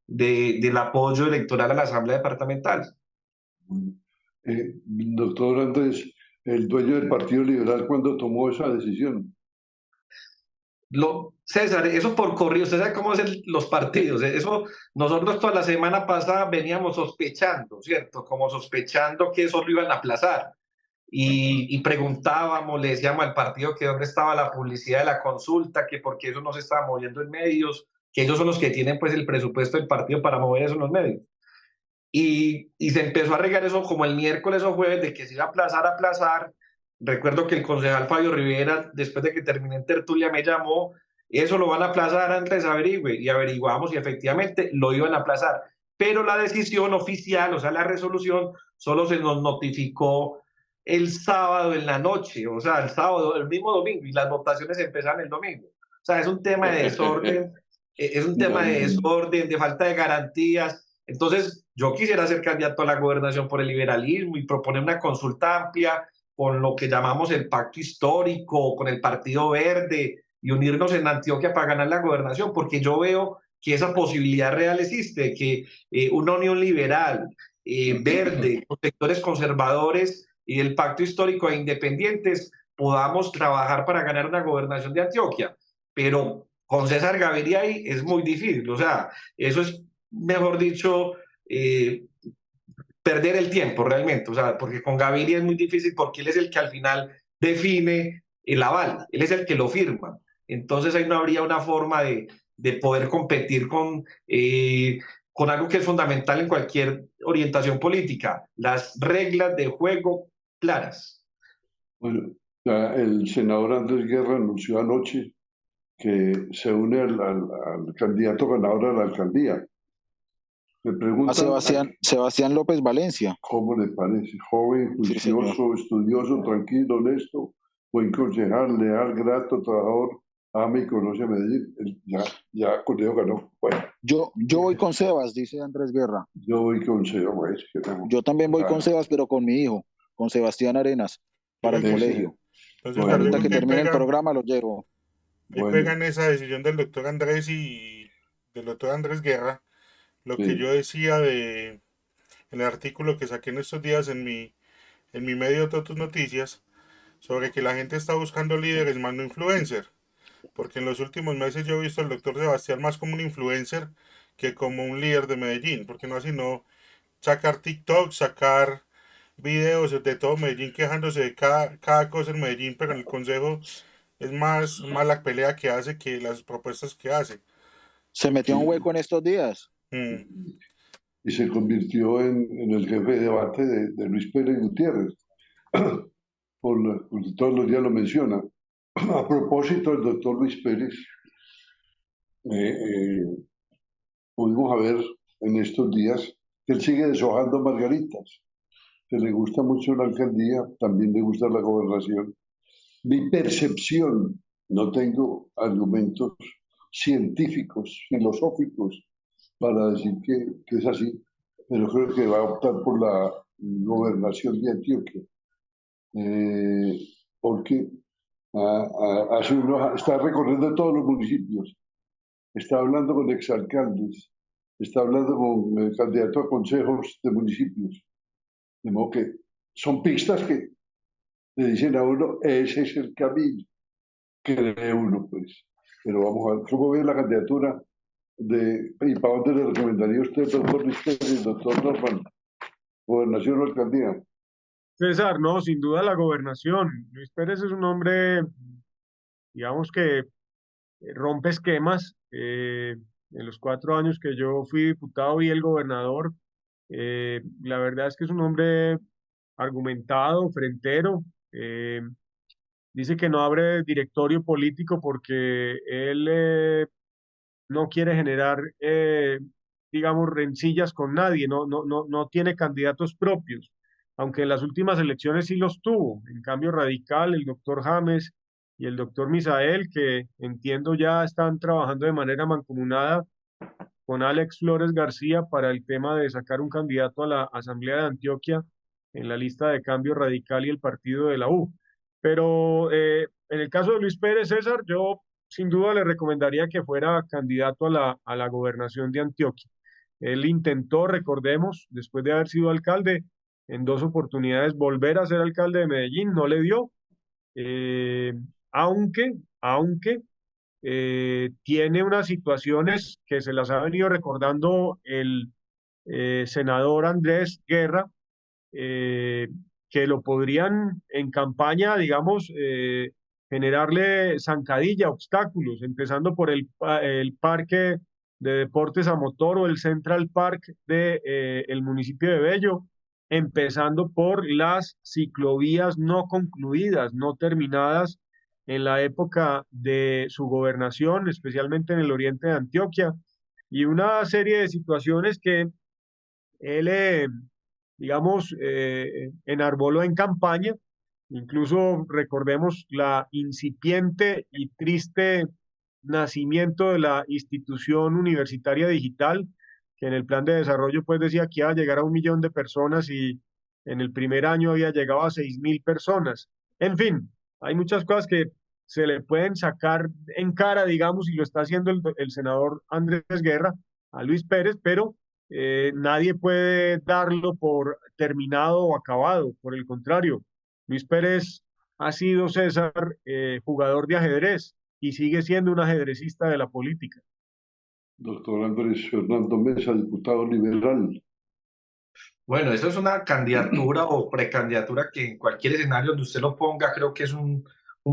S5: del apoyo electoral a la Asamblea Departamental.
S2: Doctor Andrés, el dueño del Partido Liberal, ¿cuándo tomó esa decisión?
S5: César, eso por corrido, usted sabe cómo es los partidos, eso nosotros toda la semana pasada veníamos sospechando, ¿cierto? Como sospechando que eso lo iban a aplazar. Y preguntábamos, le decíamos al partido que dónde estaba la publicidad de la consulta, que por qué eso no se estaba moviendo en medios, que ellos son los que tienen, pues, el presupuesto del partido para mover eso en los medios. Y se empezó a regar eso como el miércoles o jueves, de que se iba a aplazar. Recuerdo que el concejal Fabio Rivera, después de que terminé en tertulia, me llamó: eso lo van a aplazar, Andrés, averigüe. Y averiguamos y efectivamente lo iban a aplazar. Pero la decisión oficial, o sea, la resolución, solo se nos notificó el sábado en la noche, o sea, el sábado, el mismo domingo, y las votaciones empezaron el domingo. O sea, es un tema de desorden, de falta de garantías. Entonces, yo quisiera ser candidato a la gobernación por el liberalismo y proponer una consulta amplia con lo que llamamos el pacto histórico, con el Partido Verde, y unirnos en Antioquia para ganar la gobernación, porque yo veo que esa posibilidad real existe, que una unión liberal, verde, con sectores conservadores y el pacto histórico e independientes podamos trabajar para ganar una gobernación de Antioquia. Pero con César Gaviria ahí es muy difícil, o sea, eso es, mejor dicho, perder el tiempo realmente, o sea, porque con Gaviria es muy difícil, porque él es el que al final define el aval, él es el que lo firma. Entonces ahí no habría una forma de poder competir con algo que es fundamental en cualquier orientación política, las reglas de juego claras.
S2: Bueno, el senador Andrés Guerra anunció anoche que se une al candidato ganador a la alcaldía. Me preguntan
S4: Sebastián López Valencia.
S2: ¿Cómo le parece? Joven, juicioso, estudioso, tranquilo, honesto, buen concejal, leal, grato, trabajador, ama y conoce a Medellín. Ya con eso ganó. Bueno.
S4: Yo voy con Sebas, dice Andrés Guerra.
S2: Yo voy con Sebas. Pues,
S4: yo también voy con Sebas, pero con mi hijo, con Sebastián Arenas, para el colegio. Entonces, ahorita que termine el programa lo llevo.
S12: Ahí pegan esa decisión del doctor Andrés y del doctor Andrés Guerra. Lo que yo decía en el artículo que saqué en estos días en mi medio Totus Noticias, sobre que la gente está buscando líderes más no influencer, porque en los últimos meses yo he visto al doctor Sebastián más como un influencer que como un líder de Medellín, porque no así no sacar TikTok, sacar videos de todo Medellín quejándose de cada cosa en Medellín, pero en el consejo es más la pelea que hace que las propuestas que hace.
S4: Se metió un hueco en estos días.
S2: Y se convirtió en el jefe de debate de Luis Pérez Gutiérrez. Porque todos los días lo menciona. A propósito del doctor Luis Pérez, pudimos ver en estos días que él sigue deshojando margaritas, que le gusta mucho la alcaldía, también le gusta la gobernación. Mi percepción, no tengo argumentos científicos, filosóficos, para decir que es así, pero creo que va a optar por la gobernación de Antioquia, porque está recorriendo todos los municipios, está hablando con exalcaldes, está hablando con candidatos a consejos de municipios, de modo que son pistas que le dicen a uno, ese es el camino, cree uno, pues. Pero vamos a ver, ¿cómo ve la candidatura y para dónde le recomendaría usted, doctor Luis Pérez, doctor Norman? ¿Gobernación o alcaldía?
S3: César, no, sin duda la gobernación. Luis Pérez es un hombre, digamos que rompe esquemas. En los 4 años que yo fui diputado y el gobernador, la verdad es que es un hombre argumentado, frentero. Dice que no abre directorio político porque él no quiere generar, digamos, rencillas con nadie, no tiene candidatos propios, aunque en las últimas elecciones sí los tuvo. En cambio radical, el doctor James y el doctor Misael, que entiendo ya están trabajando de manera mancomunada con Alex Flores García para el tema de sacar un candidato a la Asamblea de Antioquia en la lista de Cambio Radical y el partido de la U. Pero en el caso de Luis Pérez, César, yo sin duda le recomendaría que fuera candidato a la gobernación de Antioquia. Él intentó, recordemos, después de haber sido alcalde, en 2 oportunidades volver a ser alcalde de Medellín, no le dio, aunque tiene unas situaciones que se las ha venido recordando el senador Andrés Guerra, que lo podrían en campaña, digamos, generarle zancadilla, obstáculos, empezando por el parque de deportes a motor o el Central Park de el municipio de Bello, empezando por las ciclovías no concluidas, no terminadas en la época de su gobernación, especialmente en el oriente de Antioquia, y una serie de situaciones que él, digamos, enarboló en campaña. Incluso recordemos la incipiente y triste nacimiento de la institución universitaria digital, que en el plan de desarrollo pues decía que iba a llegar a 1 millón de personas y en el primer año había llegado a 6.000 personas. En fin, hay muchas cosas que se le pueden sacar en cara, digamos, y lo está haciendo el senador Andrés Guerra a Luis Pérez, pero nadie puede darlo por terminado o acabado. Por el contrario, Luis Pérez ha sido, César, jugador de ajedrez y sigue siendo un ajedrecista de la política.
S2: Doctor Andrés Fernando Mesa, diputado liberal.
S5: Bueno, eso es una candidatura o precandidatura que en cualquier escenario donde usted lo ponga, creo que es un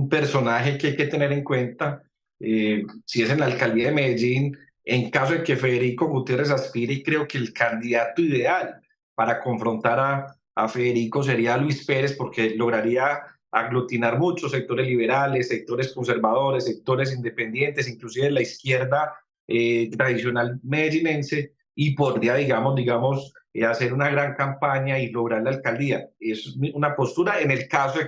S5: personaje que hay que tener en cuenta. Si es en la alcaldía de Medellín, en caso de que Federico Gutiérrez aspire, y creo que el candidato ideal para confrontar a Federico sería Luis Pérez, porque lograría aglutinar muchos sectores liberales, sectores conservadores, sectores independientes, inclusive la izquierda tradicional medellinense, y podría, digamos, hacer una gran campaña y lograr la alcaldía. Es una postura en el caso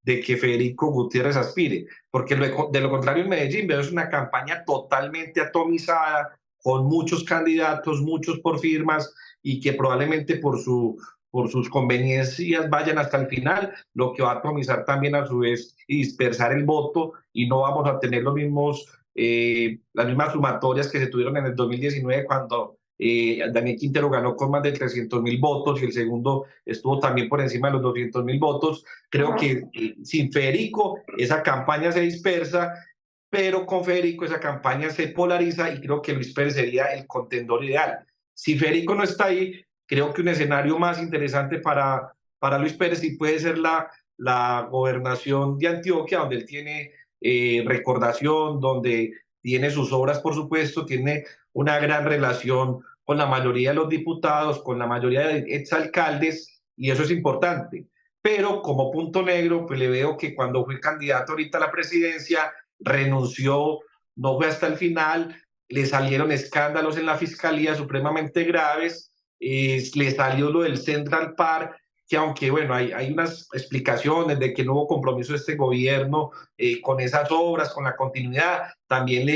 S5: de que Federico Gutiérrez aspire, porque de lo contrario en Medellín veo es una campaña totalmente atomizada, con muchos candidatos, muchos por firmas, y que probablemente por sus conveniencias vayan hasta el final, lo que va a atomizar también a su vez y dispersar el voto, y no vamos a tener las mismas sumatorias que se tuvieron en el 2019 cuando Daniel Quintero ganó con más de 300.000 votos y el segundo estuvo también por encima de los 200.000 votos. Creo que sin Federico esa campaña se dispersa, pero con Federico esa campaña se polariza, y creo que Luis Pérez sería el contendor ideal. Si Federico no está ahí, creo que un escenario más interesante para Luis Pérez sí puede ser la gobernación de Antioquia, donde él tiene recordación, donde tiene sus obras, por supuesto, tiene una gran relación con la mayoría de los diputados, con la mayoría de exalcaldes, y eso es importante. Pero como punto negro, pues le veo que cuando fue candidato ahorita a la presidencia, renunció, no fue hasta el final, le salieron escándalos en la fiscalía supremamente graves, le salió lo del Central Park, que aunque bueno, hay unas explicaciones de que no hubo compromiso de este gobierno con esas obras, con la continuidad, también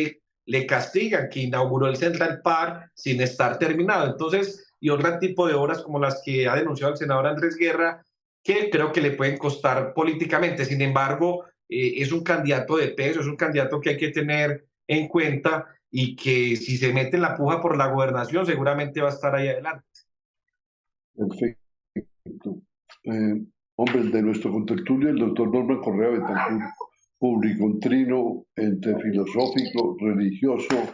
S5: le castigan que inauguró el Central Park sin estar terminado. Entonces, y otro tipo de obras como las que ha denunciado el senador Andrés Guerra, que creo que le pueden costar políticamente. Sin embargo, es un candidato de peso, es un candidato que hay que tener en cuenta y que si se mete en la puja por la gobernación, seguramente va a estar ahí adelante.
S2: Perfecto. Hombre, de nuestro contertulio, el doctor Norman Correa Betancur publicó un trino entre filosófico, religioso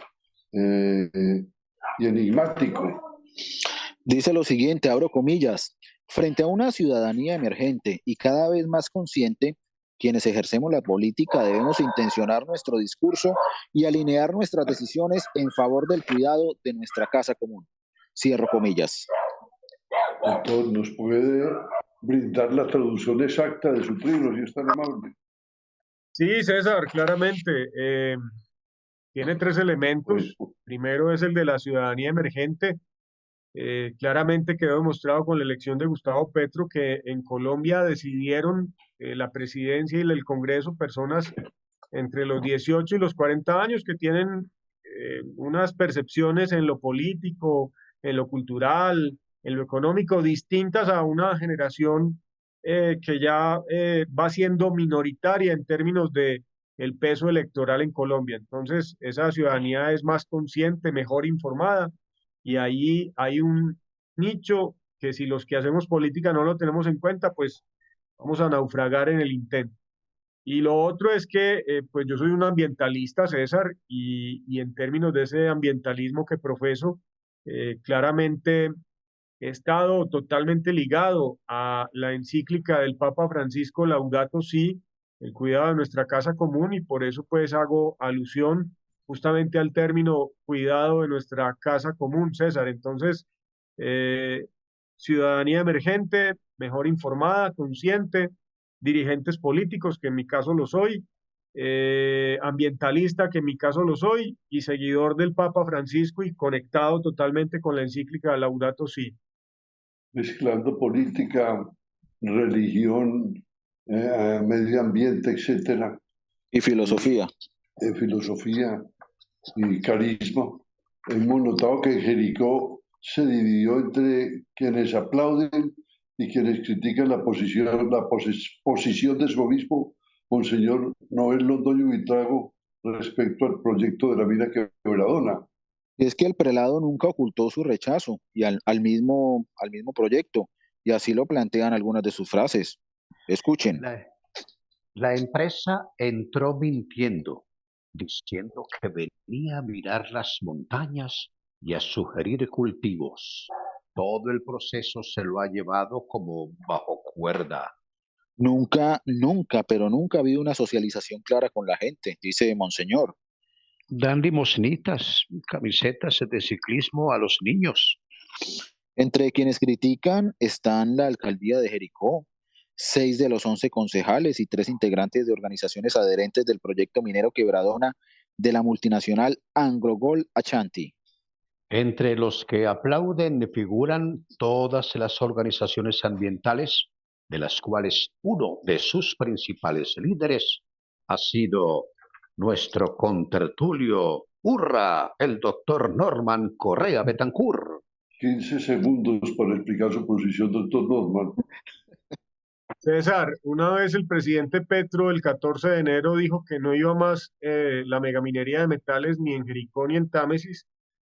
S2: y enigmático.
S4: Dice lo siguiente, abro comillas: frente a una ciudadanía emergente y cada vez más consciente, quienes ejercemos la política debemos intencionar nuestro discurso y alinear nuestras decisiones en favor del cuidado de nuestra casa común. Cierro comillas.
S2: Doctor, ¿nos puede brindar la traducción exacta de su trino, si es tan amable?
S3: Sí, César, claramente. Tiene 3 elementos. Primero es el de la ciudadanía emergente. Claramente quedó demostrado con la elección de Gustavo Petro que en Colombia decidieron la presidencia y el Congreso personas entre los 18 y los 40 años que tienen unas percepciones en lo político, en lo cultural, en lo económico, distintas a una generación que ya va siendo minoritaria en términos de el peso electoral en Colombia. Entonces, esa ciudadanía es más consciente, mejor informada, y ahí hay un nicho que si los que hacemos política no lo tenemos en cuenta, pues vamos a naufragar en el intento. Y lo otro es que pues yo soy un ambientalista, César, y en términos de ese ambientalismo que profeso, claramente he estado totalmente ligado a la encíclica del Papa Francisco Laudato Si, el cuidado de nuestra casa común, y por eso pues hago alusión justamente al término cuidado de nuestra casa común, César. Entonces, ciudadanía emergente, mejor informada, consciente, dirigentes políticos, que en mi caso lo soy, ambientalista, que en mi caso lo soy, y seguidor del Papa Francisco y conectado totalmente con la encíclica Laudato Si.
S2: Mezclando política, religión, medio ambiente, etcétera.
S4: Y filosofía.
S2: Filosofía y carisma. Hemos notado que Jericó se dividió entre quienes aplauden y quienes critican la posición de su obispo, Monseñor Noel Londoño Buitrago, respecto al proyecto de la mina quebradona.
S4: Es que el prelado nunca ocultó su rechazo y al mismo proyecto, y así lo plantean algunas de sus frases. Escuchen.
S6: La empresa entró mintiendo, diciendo que venía a mirar las montañas y a sugerir cultivos. Todo el proceso se lo ha llevado como bajo cuerda.
S4: Nunca, pero nunca ha habido una socialización clara con la gente, dice Monseñor.
S6: Dan limosnitas, camisetas de ciclismo a los niños.
S4: Entre quienes critican están la alcaldía de Jericó, 6 de los 11 concejales y 3 integrantes de organizaciones adherentes del proyecto minero Quebradona de la multinacional AngloGold Ashanti.
S6: Entre los que aplauden figuran todas las organizaciones ambientales, de las cuales uno de sus principales líderes ha sido nuestro contertulio, ¡hurra!, el doctor Norman Correa Betancur.
S2: 15 segundos para explicar su posición, doctor Norman.
S3: César, una vez el presidente Petro, el 14 de enero, dijo que no iba más la megaminería de metales ni en Jericó ni en Támesis.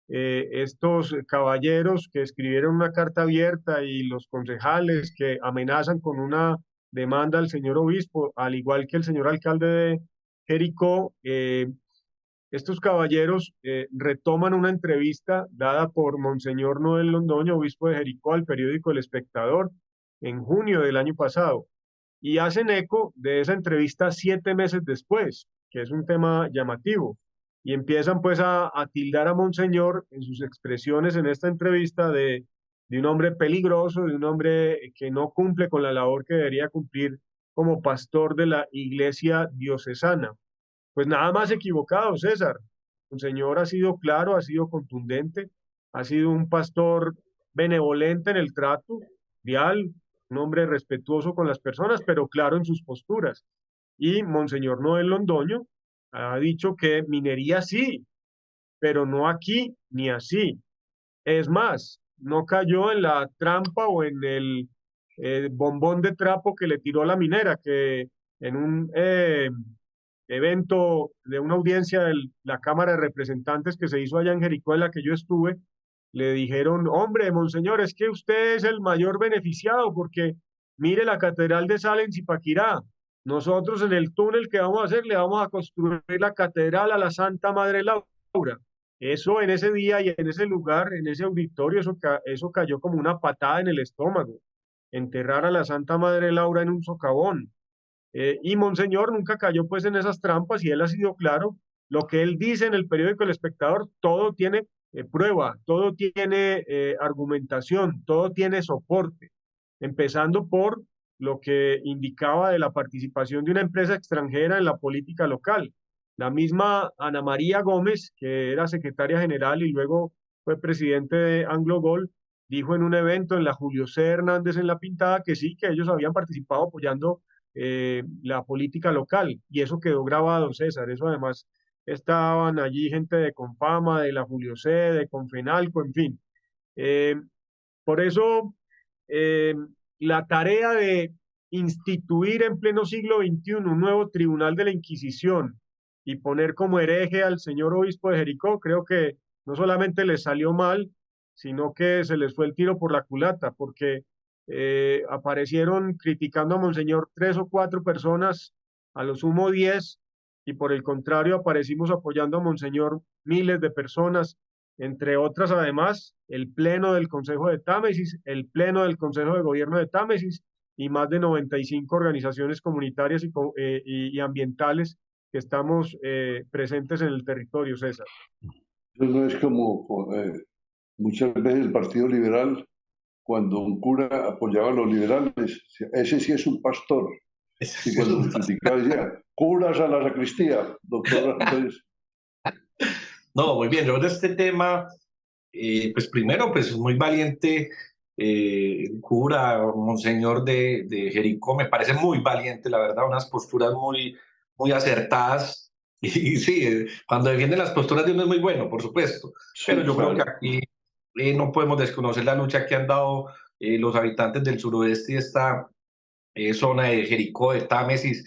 S3: Estos caballeros que escribieron una carta abierta y los concejales que amenazan con una demanda al señor obispo, al igual que el señor alcalde de Jericó, estos caballeros retoman una entrevista dada por Monseñor Noel Londoño, obispo de Jericó, al periódico El Espectador en junio del año pasado, y hacen eco de esa entrevista 7 meses después. que es un tema llamativo. Y empiezan pues a tildar a Monseñor en sus expresiones en esta entrevista de un hombre peligroso, de un hombre que no cumple con la labor que debería cumplir como pastor de la iglesia diocesana. Pues nada más equivocado, César. Monseñor ha sido claro, ha sido contundente, ha sido un pastor benevolente en el trato, vial, un hombre respetuoso con las personas, pero claro en sus posturas. Y Monseñor Noel Londoño ha dicho que minería sí, pero no aquí ni así. Es más, no cayó en la trampa o en el bombón de trapo que le tiró la minera, que en un evento de una audiencia de la Cámara de Representantes que se hizo allá en Jericó, en la que yo estuve, le dijeron, hombre, monseñor, es que usted es el mayor beneficiado porque mire la Catedral de Sal en Zipaquirá. Nosotros en el túnel que vamos a hacer le vamos a construir la catedral a la Santa Madre Laura. Eso en ese día y en ese lugar, en ese auditorio, eso cayó como una patada en el estómago. Enterrar a la Santa Madre Laura en un socavón. Y Monseñor nunca cayó pues en esas trampas y él ha sido claro. Lo que él dice en el periódico El Espectador, todo tiene prueba, todo tiene argumentación, todo tiene soporte. Empezando por lo que indicaba de la participación de una empresa extranjera en la política local. La misma Ana María Gómez, que era secretaria general y luego fue presidente de Anglo Gold, dijo en un evento en la Julio C. Hernández en La Pintada que sí, que ellos habían participado apoyando la política local, y eso quedó grabado, César. Eso además estaban allí gente de Confama, de la Julio C., de Confenalco, en fin. Por eso, la tarea de instituir en pleno siglo XXI un nuevo tribunal de la Inquisición y poner como hereje al señor obispo de Jericó, creo que no solamente les salió mal, sino que se les fue el tiro por la culata, porque aparecieron criticando a Monseñor 3 o 4 personas, a lo sumo 10, y por el contrario aparecimos apoyando a Monseñor miles de personas, entre otras además el Pleno del Consejo de Támesis, el Pleno del Consejo de Gobierno de Támesis y más de 95 organizaciones comunitarias y ambientales que estamos presentes en el territorio, César.
S2: Eso no es como muchas veces el Partido Liberal, cuando un cura apoyaba a los liberales, ese sí es un pastor. Y cuando se criticaba decía, curas a la sacristía, doctor.
S5: No, muy bien. Yo de este tema, pues primero, pues muy valiente el cura, monseñor de Jericó, me parece muy valiente, la verdad, unas posturas muy acertadas. Y sí, cuando defienden las posturas de uno es muy bueno, por supuesto. Pero yo creo que aquí no podemos desconocer la lucha que han dado los habitantes del suroeste y esta zona de Jericó, de Támesis,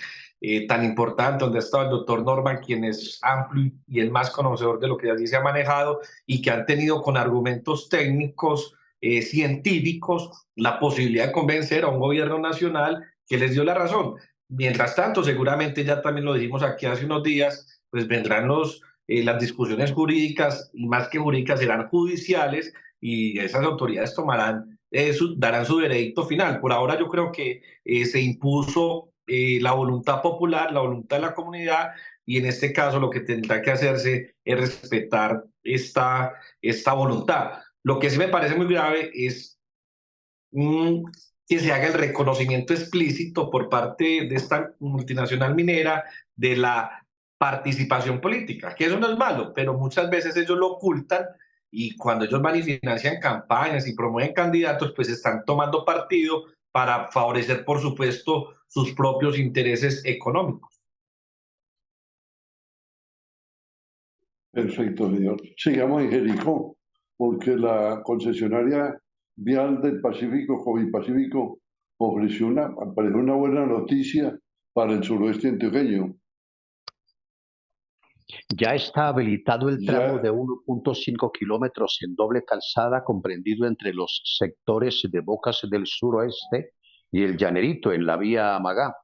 S5: tan importante, donde ha estado el doctor Norman, quien es amplio y el más conocedor de lo que allí se ha manejado y que han tenido con argumentos técnicos, científicos, la posibilidad de convencer a un gobierno nacional que les dio la razón. Mientras tanto, seguramente ya también lo dijimos aquí hace unos días, pues vendrán las discusiones jurídicas, y más que jurídicas serán judiciales, y esas autoridades darán su veredicto final. Por ahora yo creo que se impuso la voluntad popular, la voluntad de la comunidad, y en este caso lo que tendrá que hacerse es respetar esta voluntad. Lo que sí me parece muy grave es que se haga el reconocimiento explícito por parte de esta multinacional minera de la participación política, que eso no es malo, pero muchas veces ellos lo ocultan, y cuando ellos van y financian campañas y promueven candidatos, pues están tomando partido para favorecer, por supuesto, sus propios intereses económicos.
S2: Perfecto, señor. Sigamos en Jericó, porque la concesionaria vial del Pacífico, Covipacífico, ofreció una buena noticia para el suroeste antioqueño.
S6: Ya está habilitado el tramo de 1.5 kilómetros en doble calzada comprendido entre los sectores de Bocas del Suroeste y el Llanerito en la vía Amagá.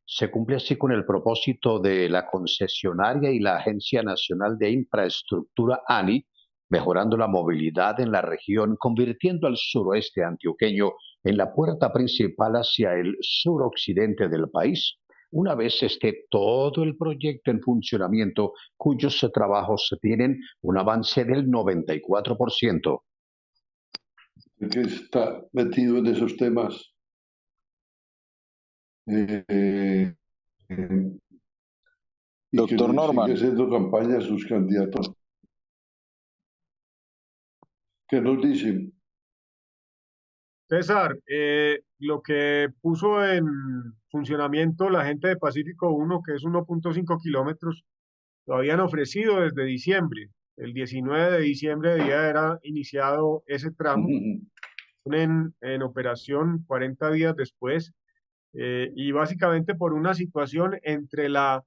S6: Se cumple así con el propósito de la concesionaria y la Agencia Nacional de Infraestructura ANI, mejorando la movilidad en la región, convirtiendo al suroeste antioqueño en la puerta principal hacia el suroccidente del país. una vez esté todo el proyecto en funcionamiento, cuyos trabajos tienen un avance del 94%.
S2: Que está metido en esos temas. Y
S4: Doctor
S2: que
S4: Norman.
S2: sigue haciendo campaña a sus candidatos. ¿Qué nos dicen?
S3: César, lo que puso en funcionamiento la gente de Pacífico 1, que es 1.5 kilómetros, lo habían ofrecido desde diciembre. El 19 de diciembre era iniciado ese tramo en operación 40 días después, y básicamente por una situación entre la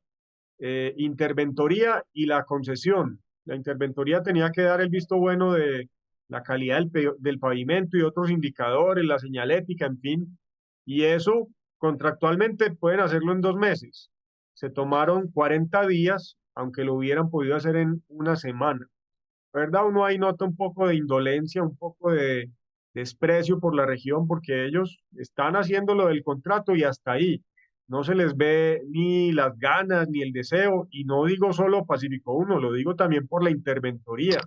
S3: interventoría y la concesión. La interventoría tenía que dar el visto bueno de la calidad del pavimento y otros indicadores, la señalética, en fin, y eso contractualmente pueden hacerlo en 2 meses. Se tomaron 40 días, aunque lo hubieran podido hacer en una semana. ¿Verdad? Uno ahí nota un poco de indolencia, un poco de desprecio por la región, porque ellos están haciendo lo del contrato y hasta ahí. No se les ve ni las ganas ni el deseo, y no digo solo Pacífico 1, lo digo también por la interventoría.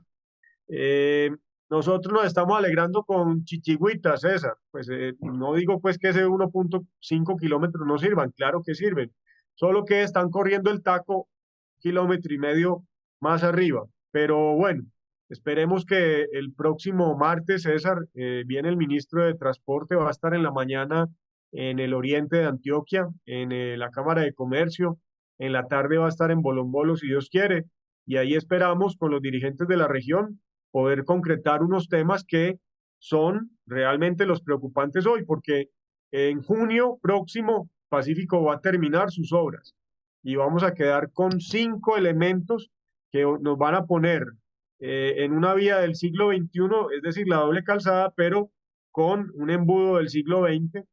S3: Nosotros nos estamos alegrando con Chichigüita, César. Pues no digo pues que ese 1.5 kilómetros no sirvan, claro que sirven, solo que están corriendo el taco 1,5 kilómetros más arriba. Pero bueno, esperemos que el próximo martes, César, viene el ministro de Transporte, va a estar en la mañana en el oriente de Antioquia, en la Cámara de Comercio, en la tarde va a estar en Bolombolo, si Dios quiere, y ahí esperamos con los dirigentes de la región poder concretar unos temas que son realmente los preocupantes hoy, porque en junio próximo Pacífico va a terminar sus obras y vamos a quedar con 5 elementos que nos van a poner en una vía del siglo XXI, es decir, la doble calzada, pero con un embudo del siglo XX,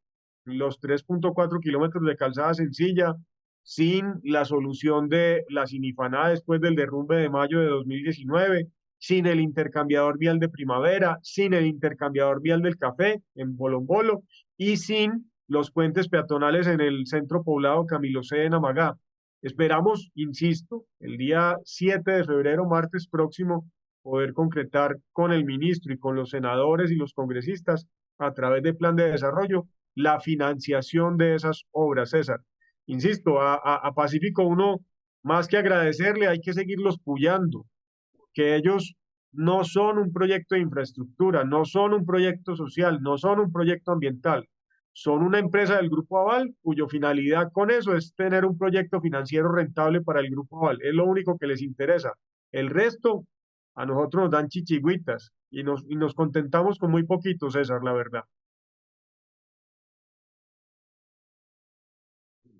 S3: los 3.4 kilómetros de calzada sencilla, sin la solución de la Sinifaná después del derrumbe de mayo de 2019, sin el intercambiador vial de Primavera, sin el intercambiador vial del Café en Bolombolo y sin los puentes peatonales en el centro poblado Camilo C. en Amagá. Esperamos, insisto, el día 7 de febrero, martes próximo, poder concretar con el ministro y con los senadores y los congresistas a través del plan de desarrollo la financiación de esas obras, César. Insisto, a Pacífico 1, más que agradecerle, hay que seguirlos puyando, que ellos no son un proyecto de infraestructura, no son un proyecto social, no son un proyecto ambiental, son una empresa del Grupo Aval cuya finalidad con eso es tener un proyecto financiero rentable para el Grupo Aval, es lo único que les interesa. El resto, a nosotros nos dan chichigüitas y nos contentamos con muy poquito, César, la verdad.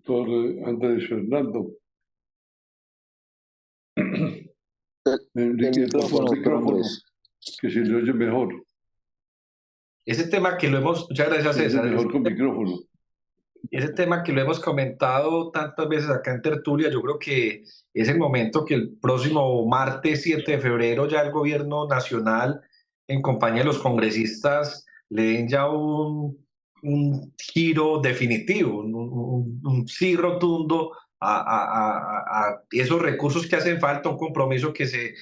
S2: Doctor Andrés Fernando. Enrique, por favor, micrófono, que se le oye mejor.
S5: Ese tema que lo hemos, muchas gracias César.
S2: Mejor con micrófono.
S5: Ese tema que lo hemos comentado tantas veces acá en Tertulia, yo creo que es el momento que el próximo martes 7 de febrero ya el gobierno nacional, en compañía de los congresistas, le den ya un giro definitivo, un sí rotundo a esos recursos que hacen falta, un compromiso que se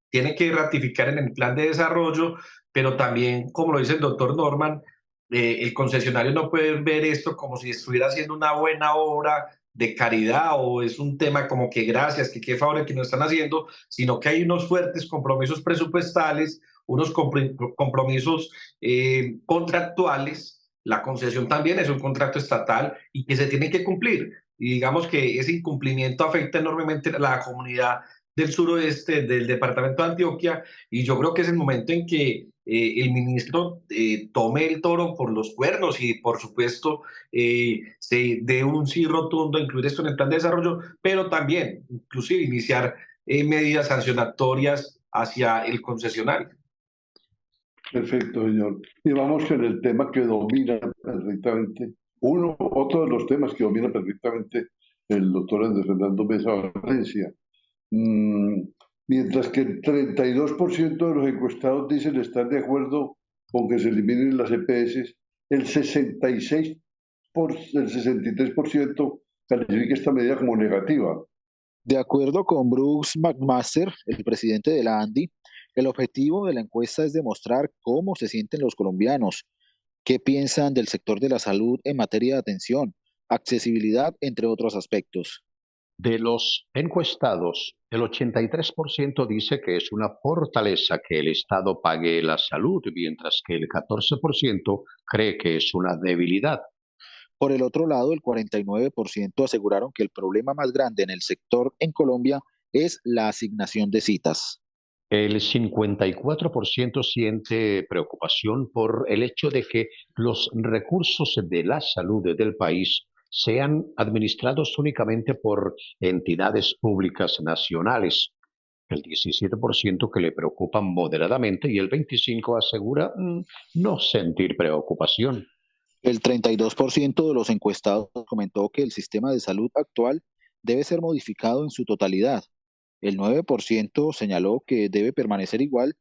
S5: tiene que ratificar en el plan de desarrollo, pero también, como lo dice el doctor Norman, el concesionario no puede ver esto como si estuviera haciendo una buena obra de caridad o es un tema como que gracias, que qué favor que nos están haciendo, sino que hay unos fuertes compromisos presupuestales, unos compromisos contractuales. La concesión también es un contrato estatal y que se tiene que cumplir. Y digamos que ese incumplimiento afecta enormemente a la comunidad del suroeste del departamento de Antioquia, y yo creo que es el momento en que el ministro tome el toro por los cuernos y por supuesto se dé un sí rotundo a incluir esto en el plan de desarrollo, pero también inclusive iniciar medidas sancionatorias hacia el concesionario.
S2: Perfecto, señor. Y vamos con el tema que domina perfectamente, otro de los temas que domina perfectamente el doctor Andrés Fernando Mesa Valencia. Mientras que el 32% de los encuestados dicen estar de acuerdo con que se eliminen las EPS, el 63% califica esta medida como negativa.
S4: De acuerdo con Bruce McMaster, el presidente de la ANDI, el objetivo de la encuesta es demostrar cómo se sienten los colombianos, qué piensan del sector de la salud en materia de atención, accesibilidad, entre otros aspectos.
S6: De los encuestados, el 83% dice que es una fortaleza que el Estado pague la salud, mientras que el 14% cree que es una debilidad.
S4: Por el otro lado, el 49% aseguraron que el problema más grande en el sector en Colombia es la asignación de citas.
S6: El 54% siente preocupación por el hecho de que los recursos de la salud del país sean administrados únicamente por entidades públicas nacionales. El 17% que le preocupan moderadamente y el 25% asegura no sentir preocupación.
S4: El 32% de los encuestados comentó que el sistema de salud actual debe ser modificado en su totalidad. El 9% señaló que debe permanecer igual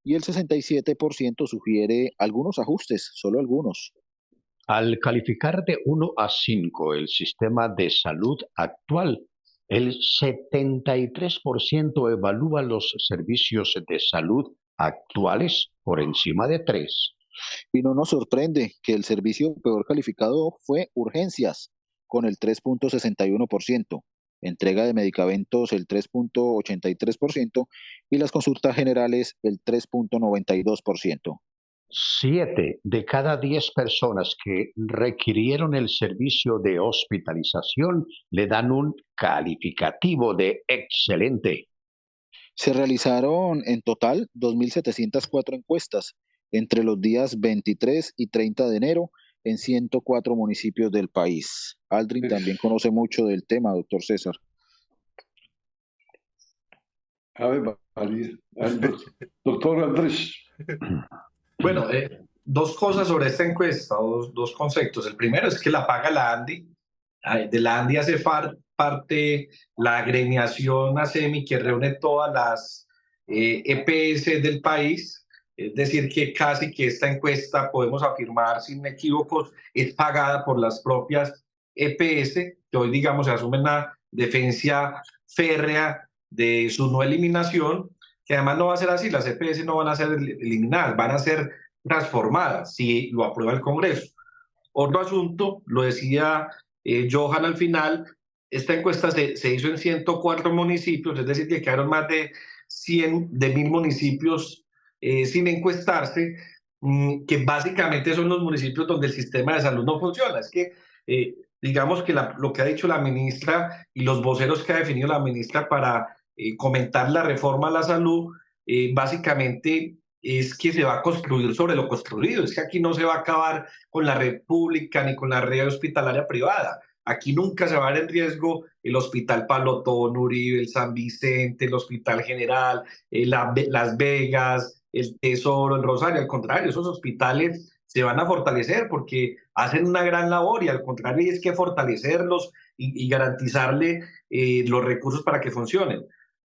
S4: y el 67% sugiere algunos ajustes, solo algunos.
S6: Al calificar de 1 a 5 el sistema de salud actual, el 73% evalúa los servicios de salud actuales por encima de 3.
S4: Y no nos sorprende que el servicio peor calificado fue urgencias, con el 3.61%, entrega de medicamentos el 3.83% y las consultas generales el 3.92%.
S6: 7 de cada 10 personas que requirieron el servicio de hospitalización le dan un calificativo de excelente.
S4: Se realizaron en total 2.704 encuestas entre los días 23 y 30 de enero en 104 municipios del país. Aldrin también conoce mucho del tema, doctor César.
S2: A ver, doctor Andrés.
S5: Bueno, dos cosas sobre esta encuesta, dos conceptos. El primero es que la paga la ANDI. De la ANDI hace parte la agremiación ASEMI, que reúne todas las EPS del país. Es decir, que casi que esta encuesta, podemos afirmar sin equívocos, es pagada por las propias EPS, que hoy, digamos, se asumen una defensa férrea de su no eliminación, que además no va a ser así. Las EPS no van a ser eliminadas, van a ser transformadas si lo aprueba el Congreso. Otro asunto, lo decía Johan al final, esta encuesta se hizo en 104 municipios, es decir, que quedaron más de 1.000 municipios sin encuestarse, que básicamente son los municipios donde el sistema de salud no funciona. Es que digamos que lo que ha dicho la ministra y los voceros que ha definido la ministra para comentar la reforma a la salud, básicamente es que se va a construir sobre lo construido. Es que aquí no se va a acabar con la red pública ni con la red hospitalaria privada. Aquí nunca se va a ver en riesgo el Hospital Palotón, Uribe, el San Vicente, el Hospital General, Las Vegas, el Tesoro, el Rosario. Al contrario, esos hospitales se van a fortalecer porque hacen una gran labor, y al contrario es que fortalecerlos y garantizarle los recursos para que funcionen.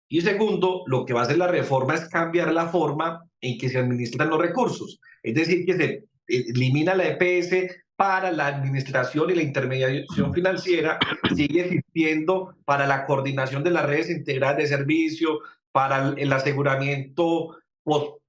S5: Y segundo, lo que va a hacer la reforma es cambiar la forma en que se administran los recursos. Es decir, que se elimina la EPS para la administración y la intermediación financiera, sigue existiendo para la coordinación de las redes integradas de servicio, para el aseguramiento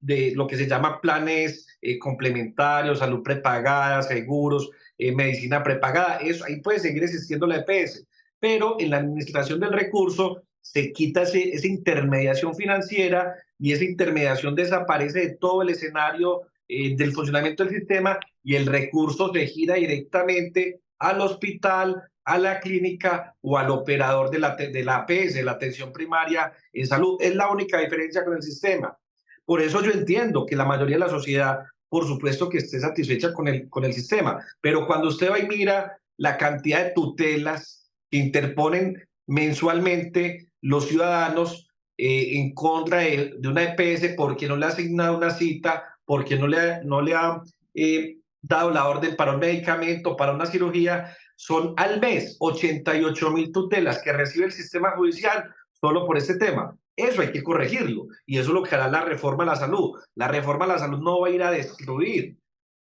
S5: de lo que se llama planes complementarios, salud prepagada, seguros, medicina prepagada. Eso, ahí puede seguir existiendo la EPS, pero en la administración del recurso se quita esa intermediación financiera, y esa intermediación desaparece de todo el escenario del funcionamiento del sistema, y el recurso se gira directamente al hospital, a la clínica o al operador de la APS, la atención primaria en salud. Es la única diferencia con el sistema. Por eso yo entiendo que la mayoría de la sociedad, por supuesto, que esté satisfecha con el sistema, pero cuando usted va y mira la cantidad de tutelas que interponen mensualmente los ciudadanos en contra de una EPS porque no le ha asignado una cita, porque no le ha dado la orden para un medicamento, para una cirugía, son al mes 88.000 tutelas que recibe el sistema judicial solo por este tema. Eso hay que corregirlo, y eso es lo que hará la reforma a la salud. La reforma a la salud no va a ir a destruir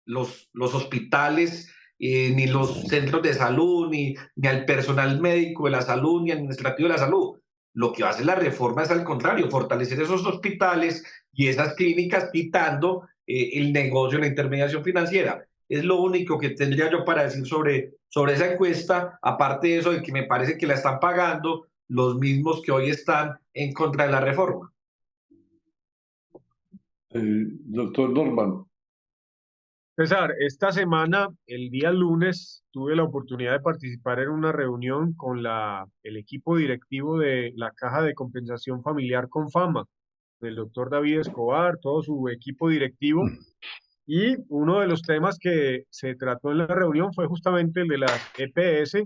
S5: los hospitales ni los centros de salud, ni al personal médico de la salud, ni administrativo de la salud. Lo que hace la reforma es al contrario, fortalecer esos hospitales y esas clínicas, quitando el negocio, la intermediación financiera. Es lo único que tendría yo para decir sobre esa encuesta, aparte de eso de que me parece que la están pagando los mismos que hoy están en contra de la reforma.
S2: Doctor Norman.
S3: César, esta semana, el día lunes, tuve la oportunidad de participar en una reunión con el equipo directivo de la Caja de Compensación Familiar Confama, del doctor David Escobar, todo su equipo directivo. Y uno de los temas que se trató en la reunión fue justamente el de las EPS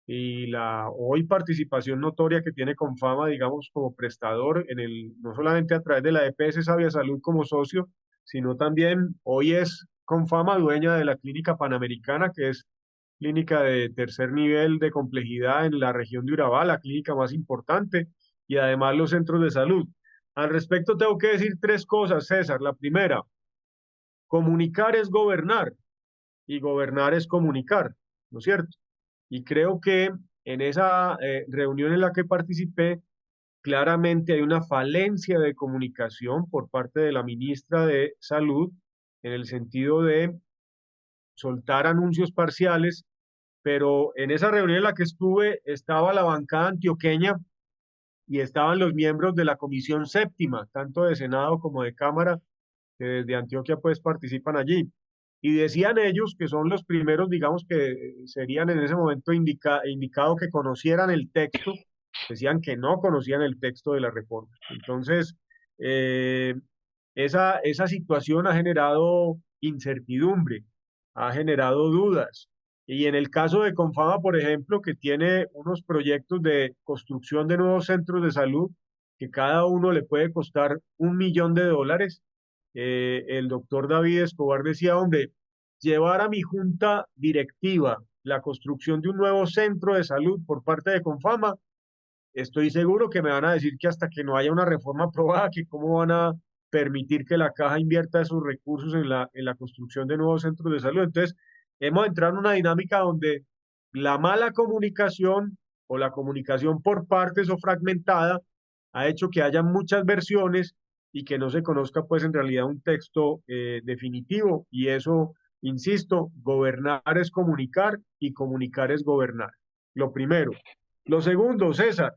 S3: y la hoy participación notoria que tiene Confama, digamos, como prestador, no solamente a través de la EPS Sabia Salud como socio, sino también hoy es Confama dueña de la Clínica Panamericana, que es clínica de tercer nivel de complejidad en la región de Urabá, la clínica más importante, y además los centros de salud. Al respecto tengo que decir tres cosas, César. La primera, comunicar es gobernar y gobernar es comunicar, ¿no es cierto? Y creo que en esa reunión en la que participé, claramente hay una falencia de comunicación por parte de la ministra de Salud en el sentido de soltar anuncios parciales, pero en esa reunión en la que estuve estaba la bancada antioqueña y estaban los miembros de la Comisión Séptima, tanto de Senado como de Cámara, que desde Antioquia pues participan allí. Y decían ellos que son los primeros, digamos, que serían en ese momento indicado que conocieran el texto, decían que no conocían el texto de la reforma. Entonces, esa situación ha generado incertidumbre, ha generado dudas. Y en el caso de Confama, por ejemplo, que tiene unos proyectos de construcción de nuevos centros de salud, que cada uno le puede costar $1 millón, el doctor David Escobar decía, hombre, llevar a mi junta directiva la construcción de un nuevo centro de salud por parte de Confama, estoy seguro que me van a decir que hasta que no haya una reforma aprobada, que cómo van a permitir que la caja invierta esos recursos en la construcción de nuevos centros de salud. Entonces, hemos entrado en una dinámica donde la mala comunicación o la comunicación por partes o fragmentada ha hecho que haya muchas versiones y que no se conozca pues en realidad un texto definitivo, y eso, insisto, gobernar es comunicar y comunicar es gobernar. Lo primero. Lo segundo, César,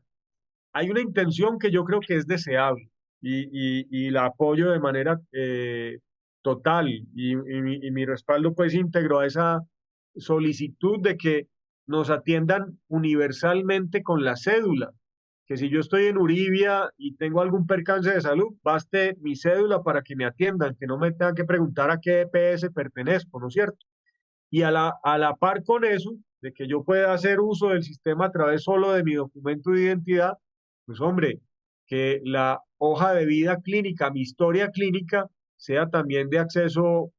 S3: hay una intención que yo creo que es deseable y la apoyo de manera total y mi respaldo pues íntegro a esa solicitud de que nos atiendan universalmente con la cédula, que si yo estoy en Uribia y tengo algún percance de salud, baste mi cédula para que me atiendan, que no me tengan que preguntar a qué EPS pertenezco, ¿no es cierto? Y a la par con eso, de que yo pueda hacer uso del sistema a través solo de mi documento de identidad, pues hombre, que la hoja de vida clínica, mi historia clínica, sea también de acceso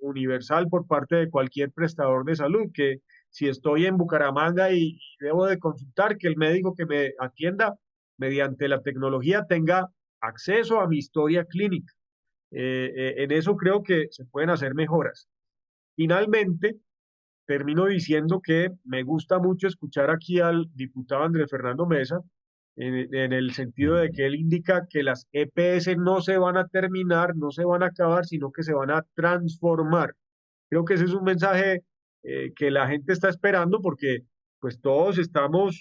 S3: universal por parte de cualquier prestador de salud, que si estoy en Bucaramanga y debo de consultar, que el médico que me atienda mediante la tecnología tenga acceso a mi historia clínica. En eso creo que se pueden hacer mejoras. Finalmente, termino diciendo que me gusta mucho escuchar aquí al diputado Andrés Fernando Mesa, en el sentido de que él indica que las EPS no se van a terminar, no se van a acabar, sino que se van a transformar. Creo que ese es un mensaje que la gente está esperando, porque pues todos estamos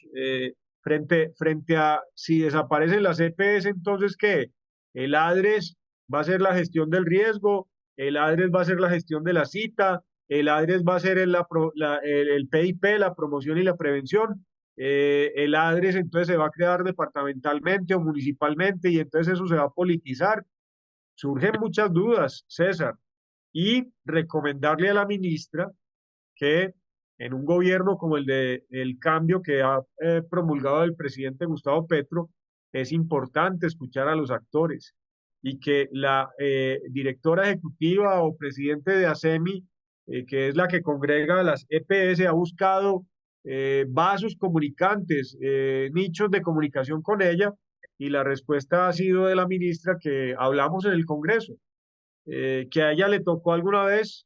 S3: frente a si desaparecen las EPS, entonces ¿qué? El ADRES va a ser la gestión del riesgo, el ADRES va a ser la gestión de la cita, el ADRES va a ser el PIP, la promoción y la prevención. El ADRES entonces se va a crear departamentalmente o municipalmente y entonces eso se va a politizar. Surgen muchas dudas, César, y recomendarle a la ministra que en un gobierno como el cambio que ha promulgado el presidente Gustavo Petro, es importante escuchar a los actores y que la directora ejecutiva o presidente de ASEMI, que es la que congrega las EPS, ha buscado vasos comunicantes, nichos de comunicación con ella, y la respuesta ha sido de la ministra que hablamos en el Congreso, que a ella le tocó alguna vez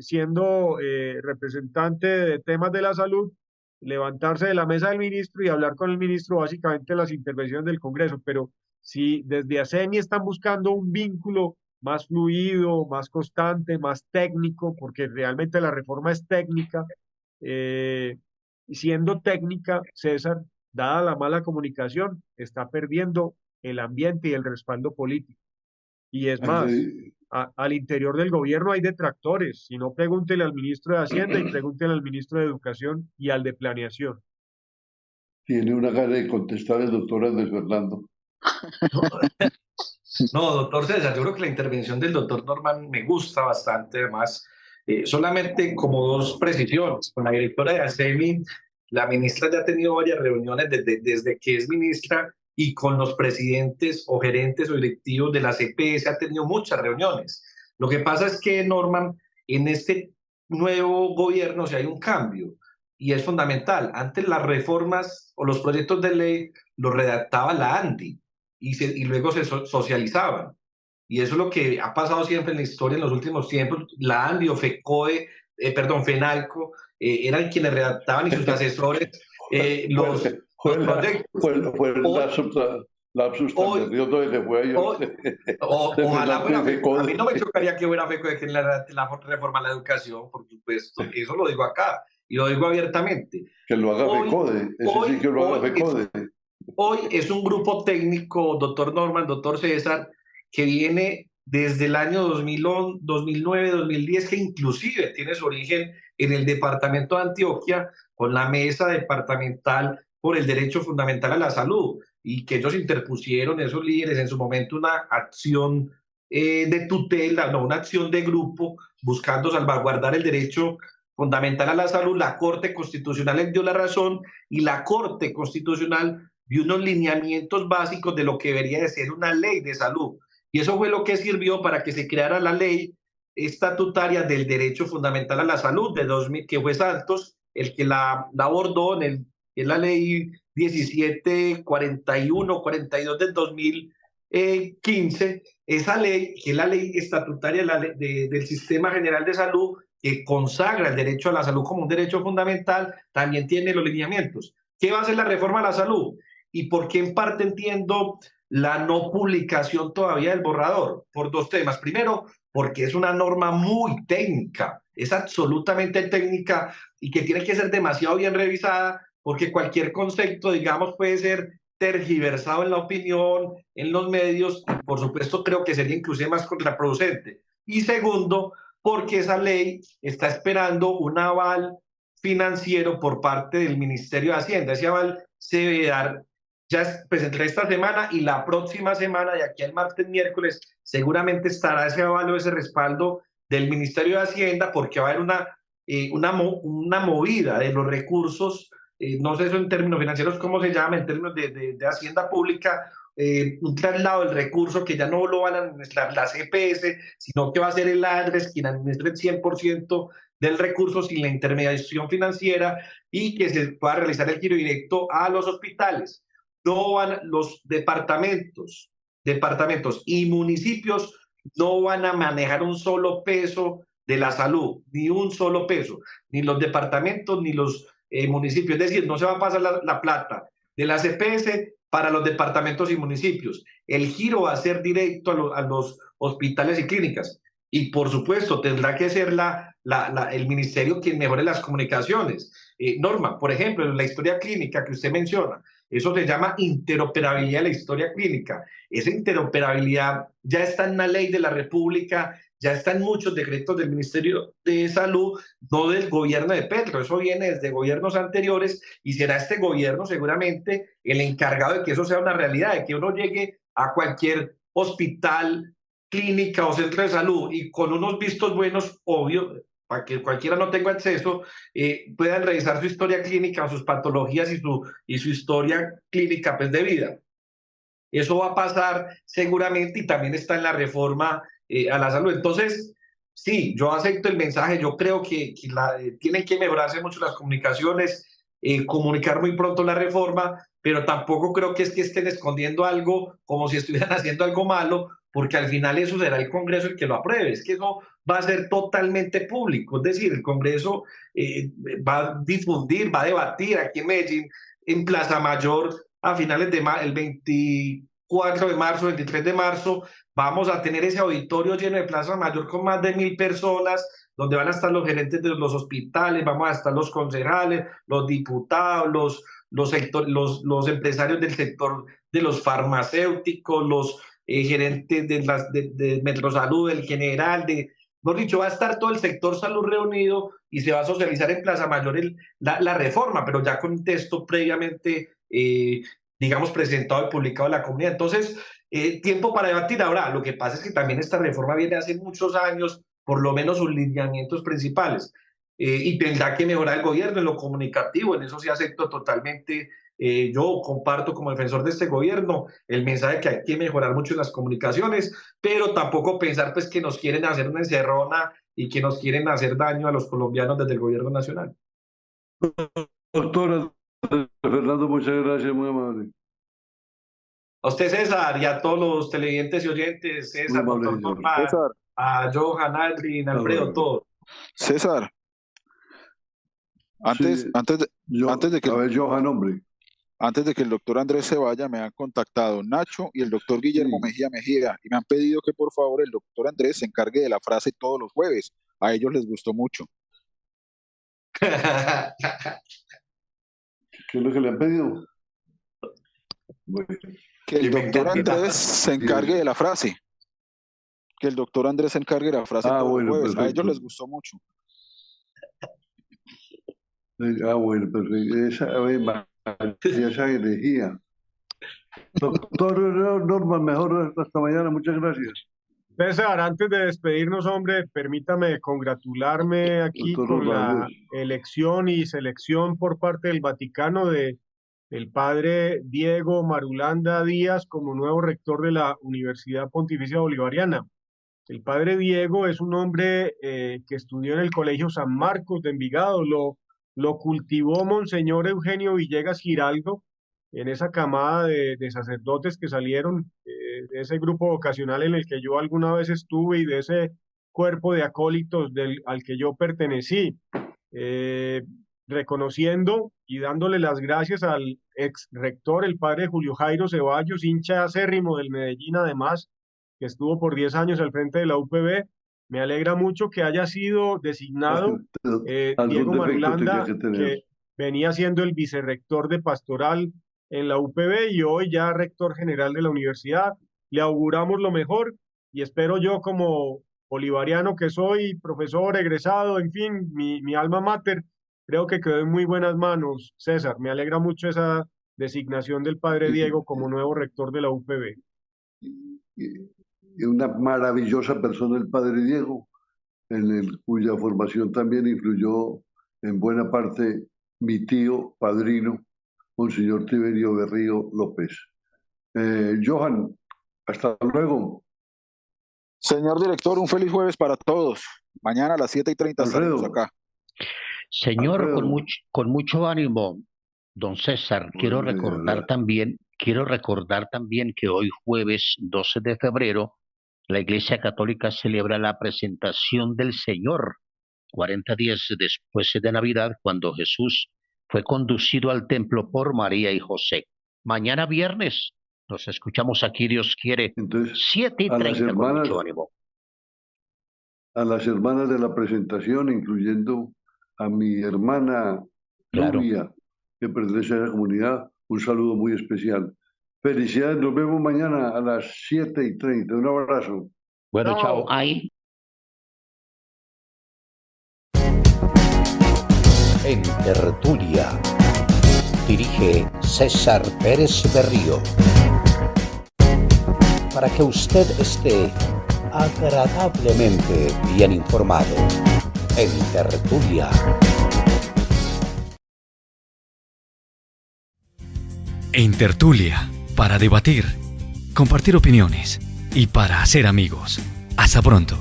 S3: siendo representante de temas de la salud, levantarse de la mesa del ministro y hablar con el ministro básicamente de las intervenciones del Congreso. Pero si desde ASEMI están buscando un vínculo más fluido, más constante, más técnico, porque realmente la reforma es técnica, y siendo técnica, César, dada la mala comunicación, está perdiendo el ambiente y el respaldo político. Y es más, al interior del gobierno hay detractores. Si no, pregúntele al ministro de Hacienda y pregúntele al ministro de Educación y al de Planeación.
S2: Tiene una gana de contestar el doctor Andrés Fernando.
S5: No, doctor César, yo creo que la intervención del doctor Norman me gusta bastante, además, solamente como dos precisiones. Con la directora de ASEMI, la ministra ya ha tenido varias reuniones desde que es ministra, y con los presidentes o gerentes o directivos de la CPS ha tenido muchas reuniones. Lo que pasa es que, Norman, en este nuevo gobierno hay un cambio, y es fundamental. Antes las reformas o los proyectos de ley los redactaba la ANDI, y luego se socializaban. Y eso es lo que ha pasado siempre en la historia en los últimos tiempos. La ANDI o FENALCO eran quienes redactaban, y sus asesores los proyectos.
S2: Fue el lapsus tan nervioso que se fue ahí.
S5: Ojalá fuera FECODE. A mí no me chocaría que hubiera FECODE en la reforma a la educación, por supuesto. Eso lo digo acá y lo digo abiertamente.
S2: Que lo haga FECODE. Sí que lo haga FECODE.
S5: Hoy es un grupo técnico, doctor Norman, doctor César, que viene desde el año 2009, 2010, que inclusive tiene su origen en el departamento de Antioquia, con la mesa departamental por el derecho fundamental a la salud, y que ellos interpusieron, esos líderes, en su momento una acción de tutela, no, una acción de grupo, buscando salvaguardar el derecho fundamental a la salud. La Corte Constitucional les dio la razón, y la Corte Constitucional dio unos lineamientos básicos de lo que debería de ser una ley de salud. Y eso fue lo que sirvió para que se creara la ley estatutaria del derecho fundamental a la salud de 2000, que fue Santos el que la abordó en la ley 1741-42 del 2015. Esa ley, que es la ley estatutaria del Sistema General de Salud, que consagra el derecho a la salud como un derecho fundamental, también tiene los lineamientos. ¿Qué va a hacer la reforma a la salud? ¿Y por qué en parte entiendo la no publicación todavía del borrador? Por dos temas. Primero, porque es una norma muy técnica, es absolutamente técnica, y que tiene que ser demasiado bien revisada, porque cualquier concepto, digamos, puede ser tergiversado en la opinión, en los medios. Por supuesto, creo que sería inclusive más contraproducente. Y segundo, porque esa ley está esperando un aval financiero por parte del Ministerio de Hacienda. Ese aval se debe dar ya pues entre esta semana y la próxima semana, de aquí al martes, miércoles, seguramente estará ese aval o ese respaldo del Ministerio de Hacienda, porque va a haber una movida de los recursos, no sé eso en términos financieros cómo se llama, en términos de Hacienda Pública, un traslado del recurso, que ya no lo van a administrar las EPS, sino que va a ser el ADRES quien administre el 100% del recurso sin la intermediación financiera, y que se pueda realizar el giro directo a los hospitales. No van los departamentos y municipios, no van a manejar un solo peso de la salud, ni un solo peso, ni los departamentos ni los municipios. Es decir, no se va a pasar la plata de la CPS para los departamentos y municipios. El giro va a ser directo a los hospitales y clínicas. Y por supuesto tendrá que ser el ministerio quien mejore las comunicaciones. Norma, por ejemplo, en la historia clínica que usted menciona, eso se llama interoperabilidad de la historia clínica. Esa interoperabilidad ya está en la ley de la República, ya está en muchos decretos del Ministerio de Salud, no del gobierno de Petro. Eso viene desde gobiernos anteriores, y será este gobierno seguramente el encargado de que eso sea una realidad, de que uno llegue a cualquier hospital, clínica o centro de salud y con unos vistos buenos, obvio, para que cualquiera no tenga acceso, puedan revisar su historia clínica o sus patologías y su historia clínica pues, de vida. Eso va a pasar seguramente, y también está en la reforma a la salud. Entonces, sí, yo acepto el mensaje. Yo creo que tienen que mejorarse mucho las comunicaciones, comunicar muy pronto la reforma, pero tampoco creo que es que estén escondiendo algo como si estuvieran haciendo algo malo, porque al final eso será el Congreso el que lo apruebe, es que eso va a ser totalmente público, es decir, el Congreso va a difundir, va a debatir aquí en Medellín, en Plaza Mayor, a finales de el 24 de marzo, 23 de marzo, vamos a tener ese auditorio lleno de Plaza Mayor con más de 1.000 personas, donde van a estar los gerentes de los hospitales, vamos a estar los concejales, los diputados, los empresarios del sector de los farmacéuticos, los gerentes de Metrosalud, del general, mejor dicho, va a estar todo el sector salud reunido y se va a socializar en Plaza Mayor la reforma, pero ya con un texto previamente, digamos, presentado y publicado a la comunidad. Entonces, tiempo para debatir. Ahora, lo que pasa es que también esta reforma viene hace muchos años, por lo menos sus lineamientos principales, y tendrá que mejorar el gobierno en lo comunicativo, en eso sí acepto totalmente. Yo comparto como defensor de este gobierno el mensaje que hay que mejorar mucho en las comunicaciones, pero tampoco pensar pues que nos quieren hacer una encerrona y que nos quieren hacer daño a los colombianos desde el gobierno nacional.
S2: Doctora Fernando, muchas gracias, muy amable.
S5: A usted, César, y a todos los televidentes y oyentes, César, doctor Norman, a Johan, Aldrin, Alfredo, todos.
S4: César, antes de que...
S2: A ver, Johan, hombre.
S4: Antes de que el doctor Andrés se vaya, me han contactado Nacho y el doctor Guillermo Mejía y me han pedido que por favor el doctor Andrés se encargue de la frase todos los jueves. A ellos les gustó mucho.
S2: ¿Qué es lo que le han pedido? Bueno.
S4: Que el doctor Andrés se encargue de la frase. Que el doctor Andrés se encargue de la frase todos los jueves. Perfecto. A ellos les gustó mucho.
S2: Bueno, perfecto. Esa energía. Doctor Norman, mejor hasta mañana, muchas gracias.
S3: César, antes de despedirnos, hombre, permítame congratularme aquí con la elección y selección por parte del Vaticano del padre Diego Marulanda Díaz como nuevo rector de la Universidad Pontificia Bolivariana. El padre Diego es un hombre que estudió en el Colegio San Marcos de Envigado, lo cultivó Monseñor Eugenio Villegas Giraldo en esa camada de sacerdotes que salieron de ese grupo vocacional en el que yo alguna vez estuve y de ese cuerpo de acólitos al que yo pertenecí, reconociendo y dándole las gracias al ex rector, el padre Julio Jairo Ceballos, hincha acérrimo del Medellín además, que estuvo por 10 años al frente de la UPB. Me alegra mucho que haya sido designado Diego Marulanda, que venía siendo el vicerrector de pastoral en la UPB y hoy ya rector general de la universidad. Le auguramos lo mejor y espero yo, como bolivariano que soy, profesor egresado, en fin, mi alma mater, creo que quedó en muy buenas manos. César, me alegra mucho esa designación del padre Diego como nuevo rector de la UPB.
S2: Y una maravillosa persona el padre Diego, cuya formación también influyó en buena parte mi tío padrino, Monseñor Tiberio Berrío López. Johan, hasta luego.
S4: Señor director, un feliz jueves para todos. Mañana a las 7:30 estaremos acá.
S6: Señor, con mucho ánimo, don César, quiero recordar también que hoy jueves 12 de febrero la Iglesia Católica celebra la presentación del Señor, 40 días después de Navidad, cuando Jesús fue conducido al templo por María y José. Mañana viernes nos escuchamos aquí, Dios quiere, 7:30 con mucho ánimo.
S2: A las hermanas de la presentación, incluyendo a mi hermana Nubia, que pertenece a la comunidad, un saludo muy especial. Felicidades, nos vemos mañana a las 7:30. Un abrazo.
S6: Bueno, chao. Ahí.
S1: En Tertulia, dirige César Pérez Berrío. Para que usted esté agradablemente bien informado. En Tertulia.
S13: En Tertulia, para debatir, compartir opiniones y para hacer amigos. Hasta pronto.